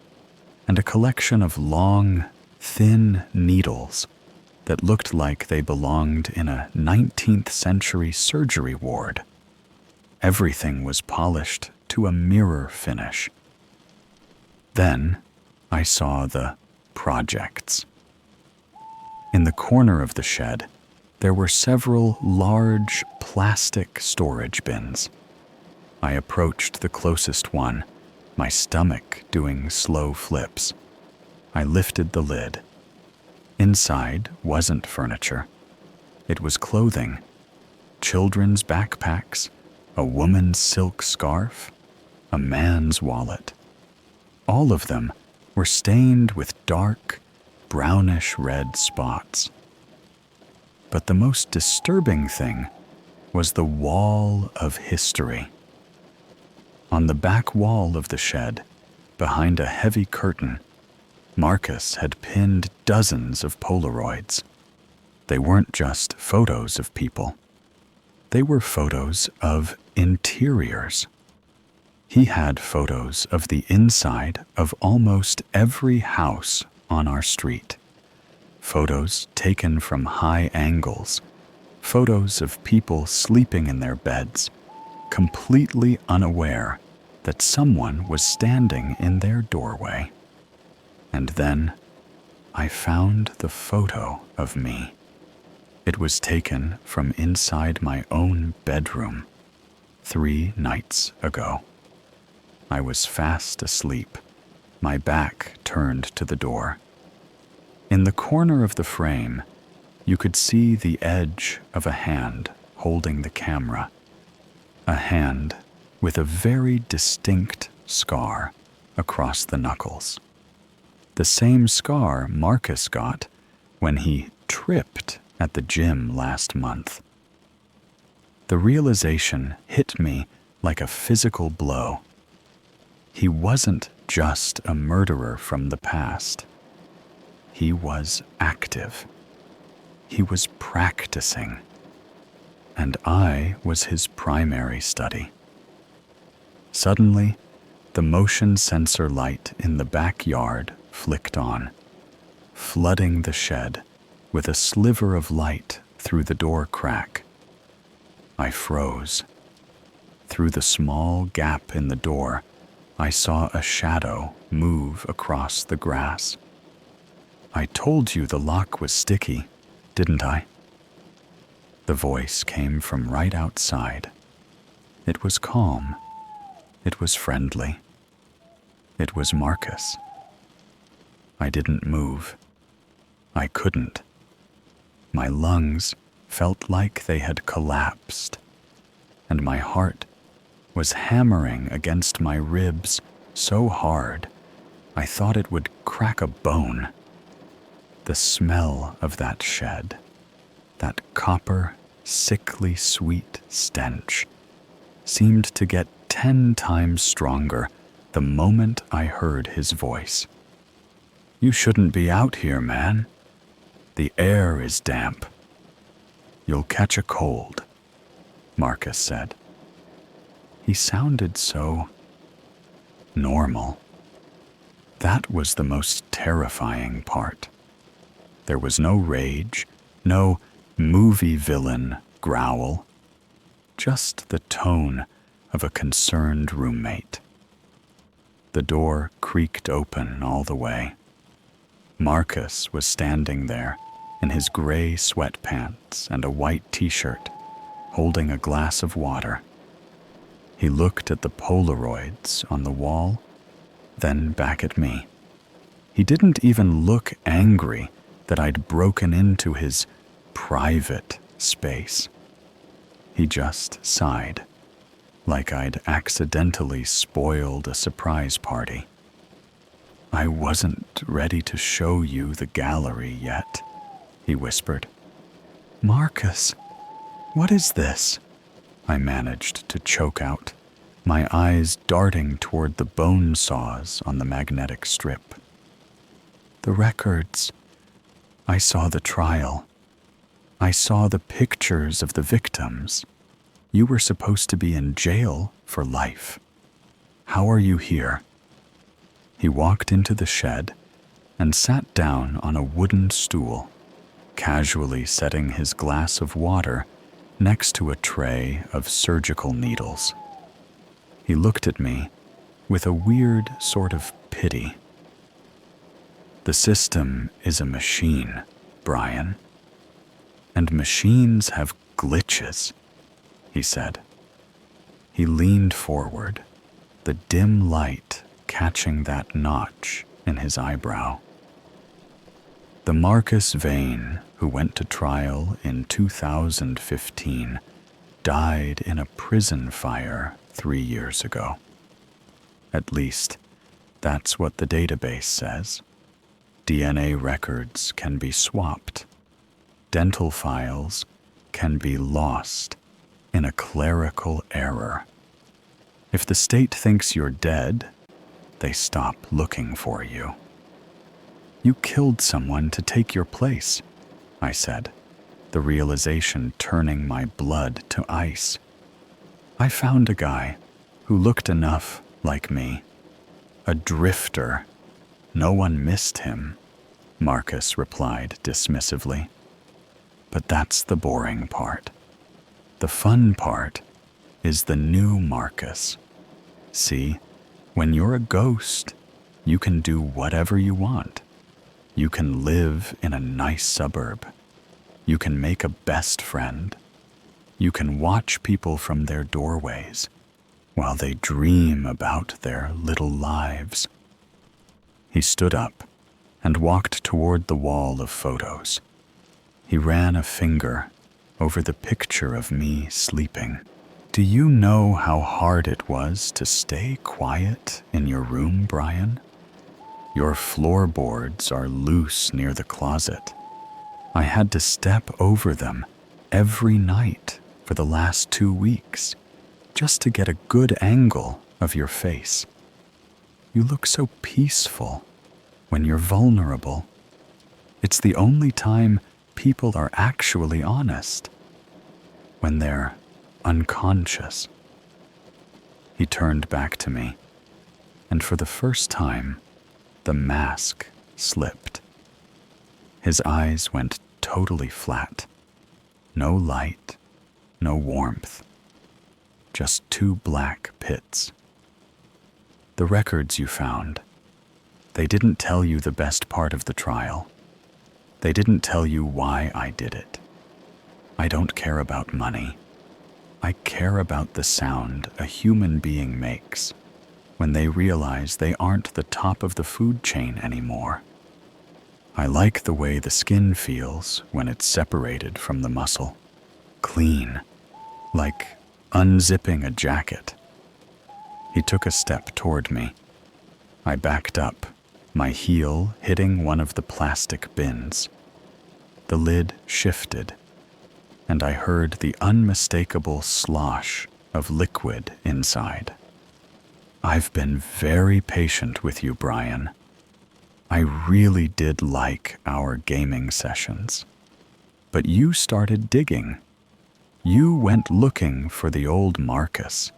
and a collection of long, thin needles that looked like they belonged in a 19th century surgery ward. Everything was polished to a mirror finish. Then I saw the projects. In the corner of the shed, there were several large plastic storage bins. I approached the closest one, my stomach doing slow flips. I lifted the lid. Inside wasn't furniture. It was clothing, children's backpacks, a woman's silk scarf, a man's wallet. All of them were stained with dark, brownish-red spots. But the most disturbing thing was the wall of history. On the back wall of the shed, behind a heavy curtain, Marcus had pinned dozens of Polaroids. They weren't just photos of people. They were photos of interiors. He had photos of the inside of almost every house on our street. Photos taken from high angles, Photos of people sleeping in their beds, completely unaware that someone was standing in their doorway. And then I found the photo of me. It was taken from inside my own bedroom 3 nights ago. I was fast asleep, my back turned to the door. In the corner of the frame, you could see the edge of a hand holding the camera. A hand with a very distinct scar across the knuckles. The same scar Marcus got when he tripped at the gym last month. The realization hit me like a physical blow. He wasn't just a murderer from the past. He was active. He was practicing. And I was his primary study. Suddenly, the motion sensor light in the backyard flicked on, flooding the shed with a sliver of light through the door crack. I froze. Through the small gap in the door, I saw a shadow move across the grass. I told you the lock was sticky, didn't I? The voice came from right outside. It was calm. It was friendly. It was Marcus. I didn't move. I couldn't. My lungs felt like they had collapsed, and my heart was hammering against my ribs so hard I thought it would crack a bone. The smell of that shed, that copper, sickly sweet stench, seemed to get 10 times stronger the moment I heard his voice. "You shouldn't be out here, man. The air is damp. You'll catch a cold," Marcus said. He sounded so normal. That was the most terrifying part. There was no rage, no movie villain growl, just the tone of a concerned roommate. The door creaked open all the way. Marcus was standing there in his gray sweatpants and a white t-shirt, holding a glass of water. He looked at the Polaroids on the wall, then back at me. He didn't even look angry that I'd broken into his private space. He just sighed, like I'd accidentally spoiled a surprise party. "I wasn't ready to show you the gallery yet," he whispered. "Marcus, what is this?" I managed to choke out, my eyes darting toward the bone saws on the magnetic strip. "The records. I saw the trial. I saw the pictures of the victims. You were supposed to be in jail for life. How are you here?" He walked into the shed and sat down on a wooden stool, casually setting his glass of water next to a tray of surgical needles. He looked at me with a weird sort of pity. "The system is a machine, Brian. And machines have glitches," he said. He leaned forward, the dim light catching that notch in his eyebrow. "The Marcus Vane, who went to trial in 2015, died in a prison fire 3 years ago. At least, that's what the database says. DNA records can be swapped. Dental files can be lost in a clerical error. If the state thinks you're dead, they stop looking for you." "You killed someone to take your place," I said, the realization turning my blood to ice. "I found a guy who looked enough like me. A drifter. No one missed him," Marcus replied dismissively. But that's the boring part. The fun part is the new Marcus. See, when you're a ghost, you can do whatever you want. You can live in a nice suburb. You can make a best friend. You can watch people from their doorways while they dream about their little lives. He stood up and walked toward the wall of photos. He ran a finger over the picture of me sleeping. Do you know how hard it was to stay quiet in your room, Brian? Your floorboards are loose near the closet. I had to step over them every night for the last 2 weeks just to get a good angle of your face. You look so peaceful when you're vulnerable. It's the only time people are actually honest, when they're unconscious. He turned back to me, and for the first time, the mask slipped. His eyes went totally flat. No light, no warmth. Just 2 black pits. The records you found, they didn't tell you the best part of the trial. They didn't tell you why I did it. I don't care about money. I care about the sound a human being makes when they realize they aren't the top of the food chain anymore. I like the way the skin feels when it's separated from the muscle. Clean, like unzipping a jacket. He took a step toward me. I backed up, my heel hitting one of the plastic bins. The lid shifted, and I heard the unmistakable slosh of liquid inside. I've been very patient with you, Brian. I really did like our gaming sessions. But you started digging. You went looking for the old Marcus.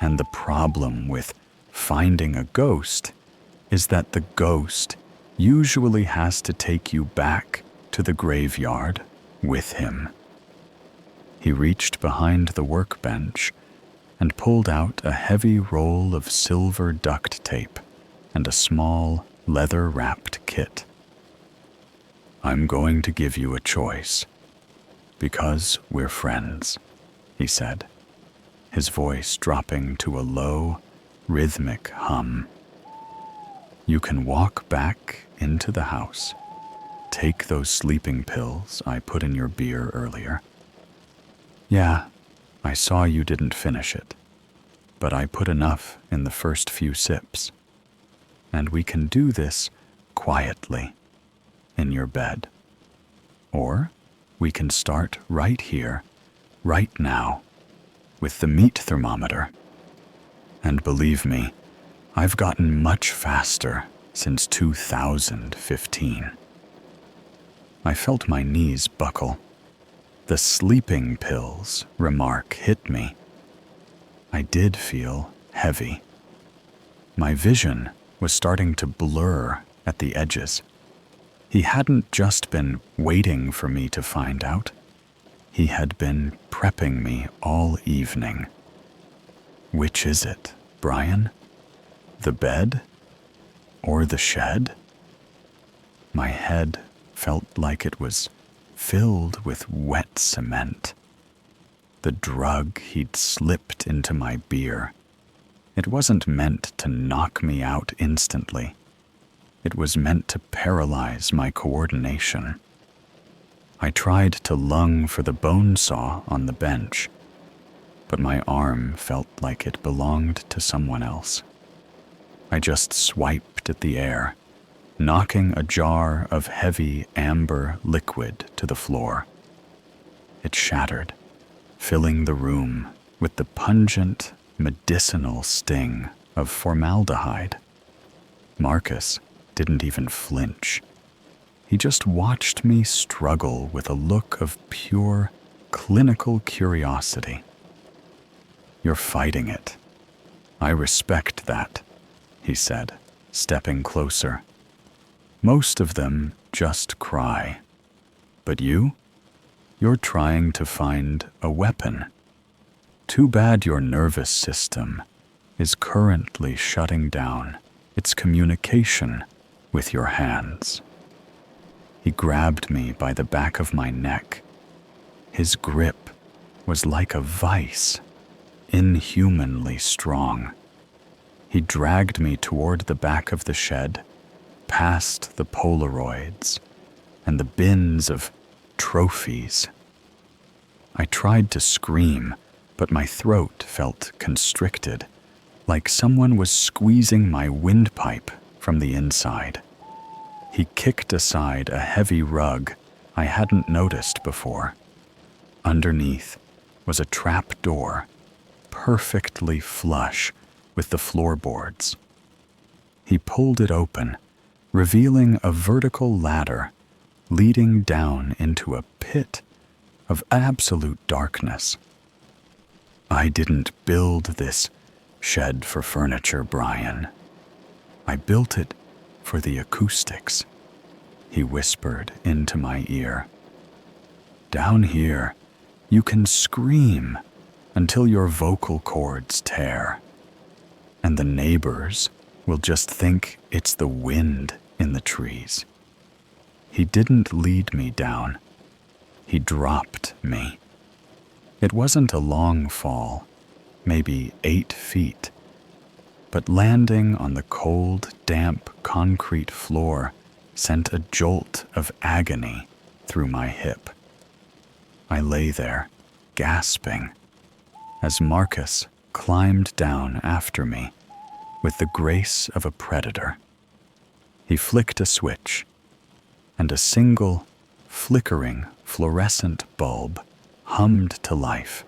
And the problem with finding a ghost is that the ghost usually has to take you back to the graveyard with him. He reached behind the workbench and pulled out a heavy roll of silver duct tape and a small, leather-wrapped kit. I'm going to give you a choice, because we're friends, he said, his voice dropping to a low, rhythmic hum. You can walk back into the house, take those sleeping pills I put in your beer earlier. Yeah, I saw you didn't finish it, but I put enough in the first few sips. And we can do this quietly in your bed. Or we can start right here, right now, with the meat thermometer. And believe me, I've gotten much faster since 2015. I felt my knees buckle. The sleeping pills remark hit me. I did feel heavy. My vision was starting to blur at the edges. He hadn't just been waiting for me to find out. He had been prepping me all evening. Which is it, Brian? The bed? Or the shed? My head felt like it was filled with wet cement. The drug he'd slipped into my beer. It wasn't meant to knock me out instantly. It was meant to paralyze my coordination. I tried to lung for the bone saw on the bench, but my arm felt like it belonged to someone else. I just swiped at the air, knocking a jar of heavy amber liquid to the floor. It shattered, filling the room with the pungent, medicinal sting of formaldehyde. Marcus didn't even flinch. He just watched me struggle with a look of pure, clinical curiosity. You're fighting it. I respect that, he said, stepping closer. Most of them just cry. But you? You're trying to find a weapon. Too bad your nervous system is currently shutting down its communication with your hands. He grabbed me by the back of my neck. His grip was like a vice, inhumanly strong. He dragged me toward the back of the shed, past the Polaroids and the bins of trophies. I tried to scream, but my throat felt constricted, like someone was squeezing my windpipe from the inside. He kicked aside a heavy rug I hadn't noticed before. Underneath was a trap door, perfectly flush with the floorboards. He pulled it open, revealing a vertical ladder leading down into a pit of absolute darkness. I didn't build this shed for furniture, Brian. I built it for the acoustics, he whispered into my ear. Down here, you can scream until your vocal cords tear, and the neighbors will just think it's the wind in the trees. He didn't lead me down. He dropped me. It wasn't a long fall, maybe 8 feet, but landing on the cold, damp concrete floor sent a jolt of agony through my hip. I lay there, gasping, as Marcus climbed down after me with the grace of a predator. He flicked a switch, and a single, flickering, fluorescent bulb hummed to life.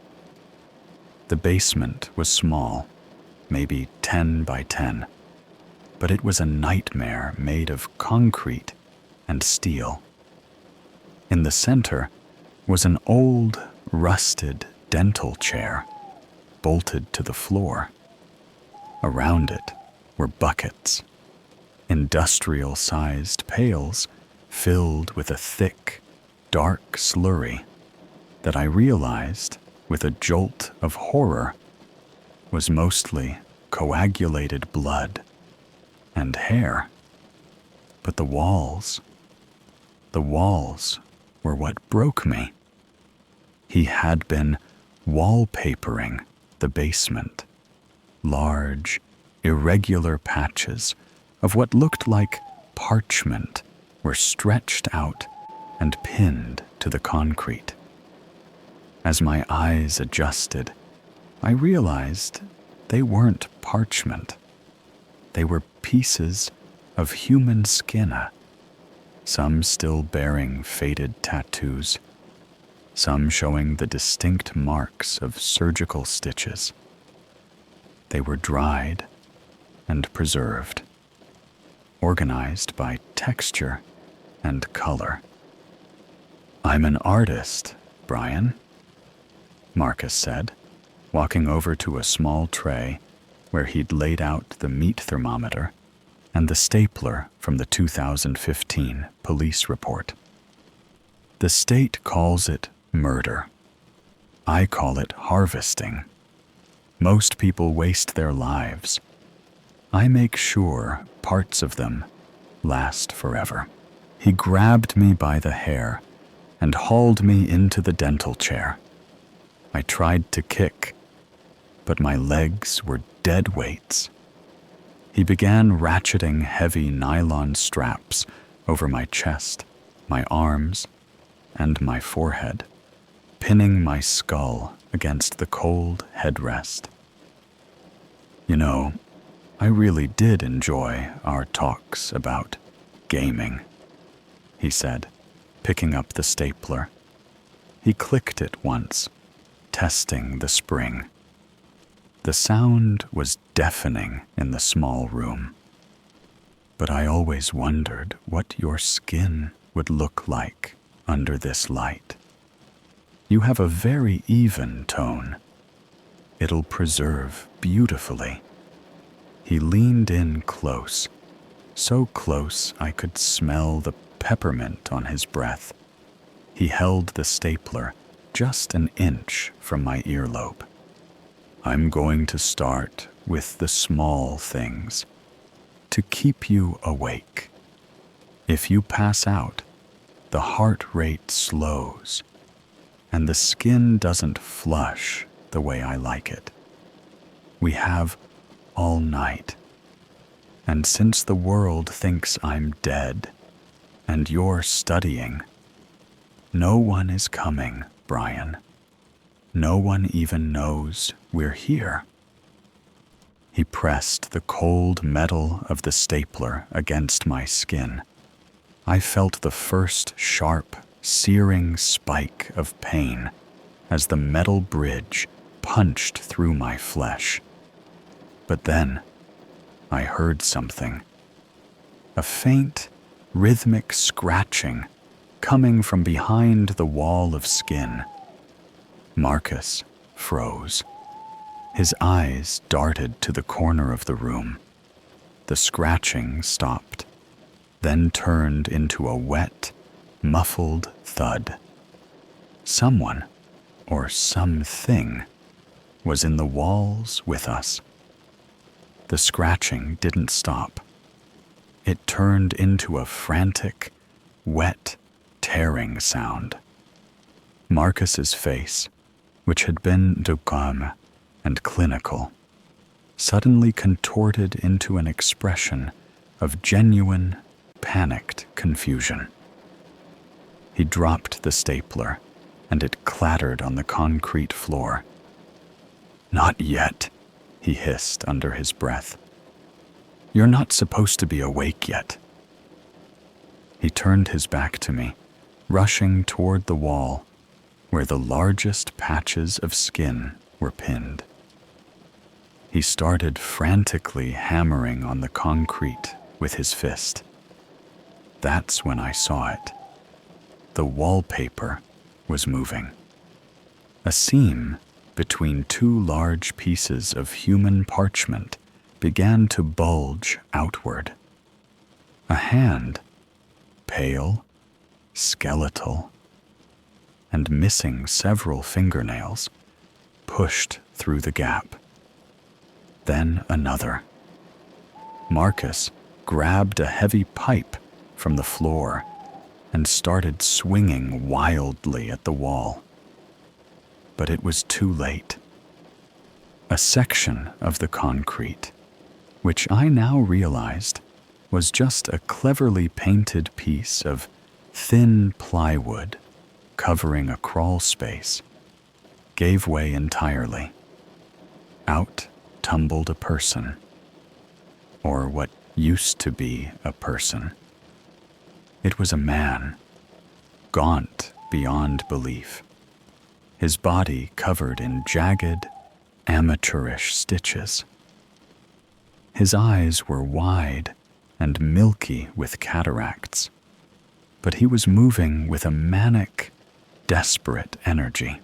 The basement was small, maybe 10 by 10, but it was a nightmare made of concrete and steel. In the center was an old, rusted dental chair, bolted to the floor. Around it were buckets, industrial-sized pails filled with a thick, dark slurry that I realized, with a jolt of horror, was mostly coagulated blood and hair. But the walls were what broke me. He had been wallpapering the basement. Large, irregular patches of what looked like parchment were stretched out and pinned to the concrete. As my eyes adjusted, I realized they weren't parchment. They were pieces of human skin, some still bearing faded tattoos, some showing the distinct marks of surgical stitches. They were dried and preserved, organized by texture and color. "I'm an artist, Brian," Marcus said, walking over to a small tray where he'd laid out the meat thermometer and the stapler from the 2015 police report. "The state calls it murder. I call it harvesting. Most people waste their lives. I make sure parts of them last forever." He grabbed me by the hair and hauled me into the dental chair. I tried to kick, but my legs were dead weights. He began ratcheting heavy nylon straps over my chest, my arms, and my forehead, pinning my skull against the cold headrest. "You know, I really did enjoy our talks about gaming," he said, picking up the stapler. He clicked it once, testing the spring. The sound was deafening in the small room. "But I always wondered what your skin would look like under this light. You have a very even tone. It'll preserve beautifully." He leaned in close, so close I could smell the peppermint on his breath. He held the stapler just an inch from my earlobe. I'm going to start with the small things to keep you awake. If you pass out, the heart rate slows and the skin doesn't flush the way I like it. We have all night. And since the world thinks I'm dead and you're studying, no one is coming, Brian. No one even knows we're here. He pressed the cold metal of the stapler against my skin. I felt the first sharp, searing spike of pain as the metal bridge punched through my flesh. But then I heard something. A faint, rhythmic scratching coming from behind the wall of skin. Marcus froze. His eyes darted to the corner of the room. The scratching stopped, then turned into a wet, muffled thud. Someone, or something, was in the walls with us. The scratching didn't stop. It turned into a frantic, wet, tearing sound. Marcus's face, which had been calm and clinical, suddenly contorted into an expression of genuine, panicked confusion. He dropped the stapler, and it clattered on the concrete floor. "Not yet," he hissed under his breath. "You're not supposed to be awake yet." He turned his back to me, rushing toward the wall where the largest patches of skin were pinned. He started frantically hammering on the concrete with his fist. That's when I saw it. The wallpaper was moving. A seam between two large pieces of human parchment began to bulge outward. A hand, pale, skeletal, and missing several fingernails, pushed through the gap. Then another. Marcus grabbed a heavy pipe from the floor and started swinging wildly at the wall. But it was too late. A section of the concrete, which I now realized was just a cleverly painted piece of thin plywood covering a crawl space, gave way entirely. Out tumbled a person, or what used to be a person. It was a man, gaunt beyond belief, his body covered in jagged, amateurish stitches. His eyes were wide and milky with cataracts, but he was moving with a manic, desperate energy.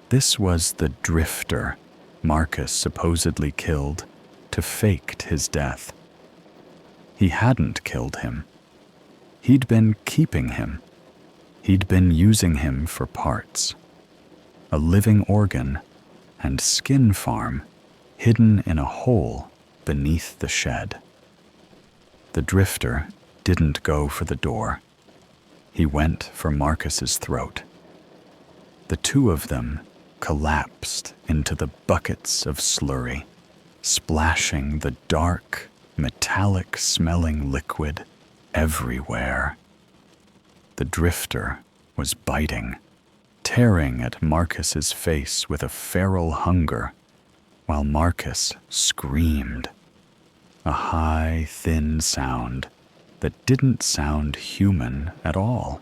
This was the drifter Marcus supposedly killed to fake his death. He hadn't killed him. He'd been keeping him. He'd been using him for parts. A living organ and skin farm hidden in a hole beneath the shed. The drifter didn't go for the door. He went for Marcus's throat. The two of them collapsed into the buckets of slurry, splashing the dark, metallic-smelling liquid everywhere. The drifter was biting, tearing at Marcus's face with a feral hunger, while Marcus screamed. A high, thin sound that didn't sound human at all.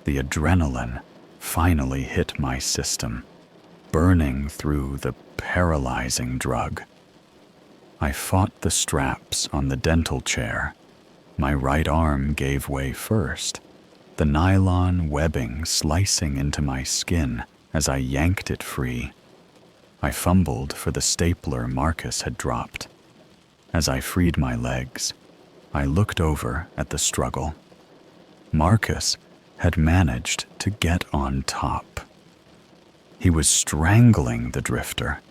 The adrenaline finally hit my system, burning through the paralyzing drug. I fought the straps on the dental chair. My right arm gave way first, the nylon webbing slicing into my skin as I yanked it free. I fumbled for the stapler Marcus had dropped. As I freed my legs, I looked over at the struggle. Marcus had managed to get on top. He was strangling the drifter,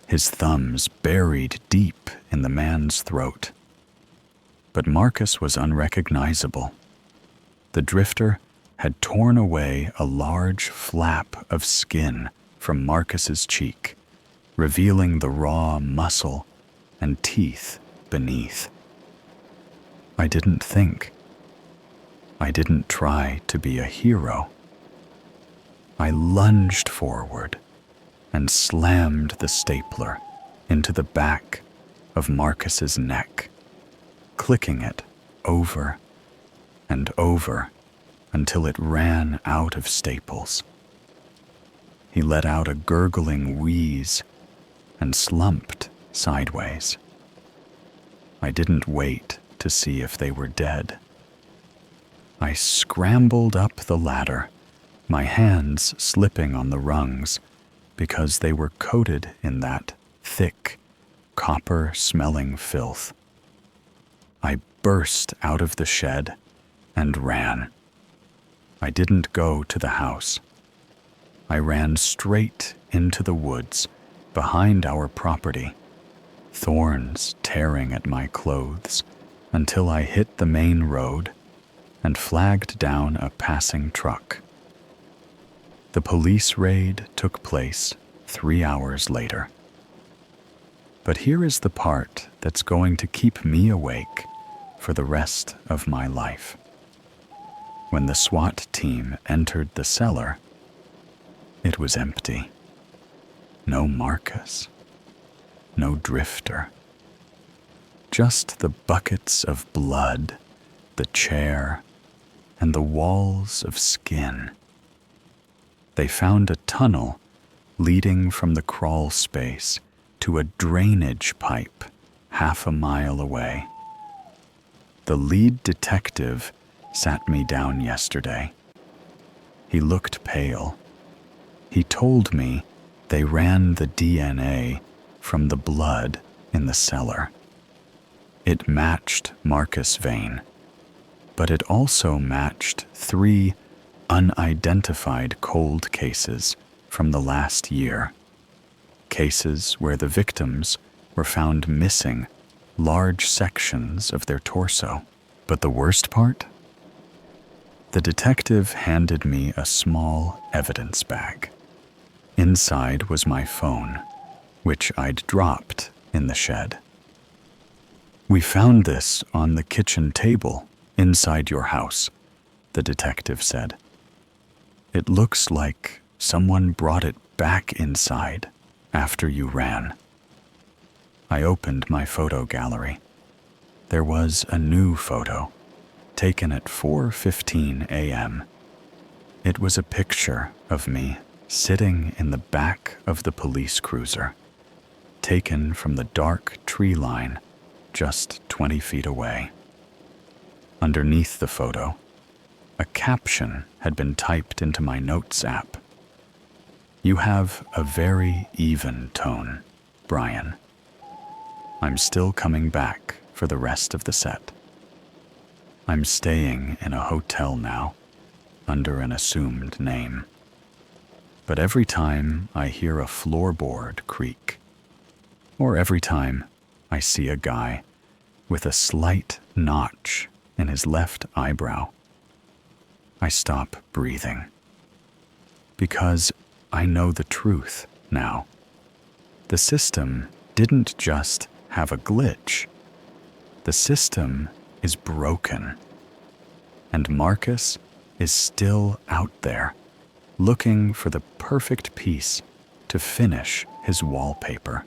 his thumbs buried deep in the man's throat. But Marcus was unrecognizable. The drifter had torn away a large flap of skin from Marcus's cheek, revealing the raw muscle and teeth beneath. I didn't think. I didn't try to be a hero. I lunged forward and slammed the stapler into the back of Marcus's neck, clicking it over and over until it ran out of staples. He let out a gurgling wheeze and slumped sideways. I didn't wait to see if they were dead. I scrambled up the ladder, my hands slipping on the rungs because they were coated in that thick, copper-smelling filth. I burst out of the shed and ran. I didn't go to the house. I ran straight into the woods behind our property, thorns tearing at my clothes until I hit the main road and flagged down a passing truck. The police raid took place 3 hours later. But here is the part that's going to keep me awake for the rest of my life. When the SWAT team entered the cellar, it was empty. No Marcus, no drifter. Just the buckets of blood, the chair, and the walls of skin. They found a tunnel leading from the crawl space to a drainage pipe 1/2 mile away. The lead detective sat me down yesterday. He looked pale. He told me they ran the DNA from the blood in the cellar. It matched Marcus' vein, but it also matched 3 unidentified cold cases from the last year. Cases where the victims were found missing large sections of their torso. But the worst part? The detective handed me a small evidence bag. Inside was my phone, which I'd dropped in the shed. "We found this on the kitchen table inside your house," the detective said. "It looks like someone brought it back inside after you ran." I opened my photo gallery. There was a new photo, taken at 4:15 a.m. It was a picture of me sitting in the back of the police cruiser, taken from the dark tree line just 20 feet away. Underneath the photo, a caption had been typed into my notes app. "You have a very even tone, Brian. I'm still coming back for the rest of the set. I'm staying in a hotel now, under an assumed name. But every time I hear a floorboard creak, or every time I see a guy with a slight notch in his left eyebrow, I stop breathing. Because I know the truth now. The system didn't just have a glitch. The system is broken. And Marcus is still out there, looking for the perfect piece to finish his wallpaper.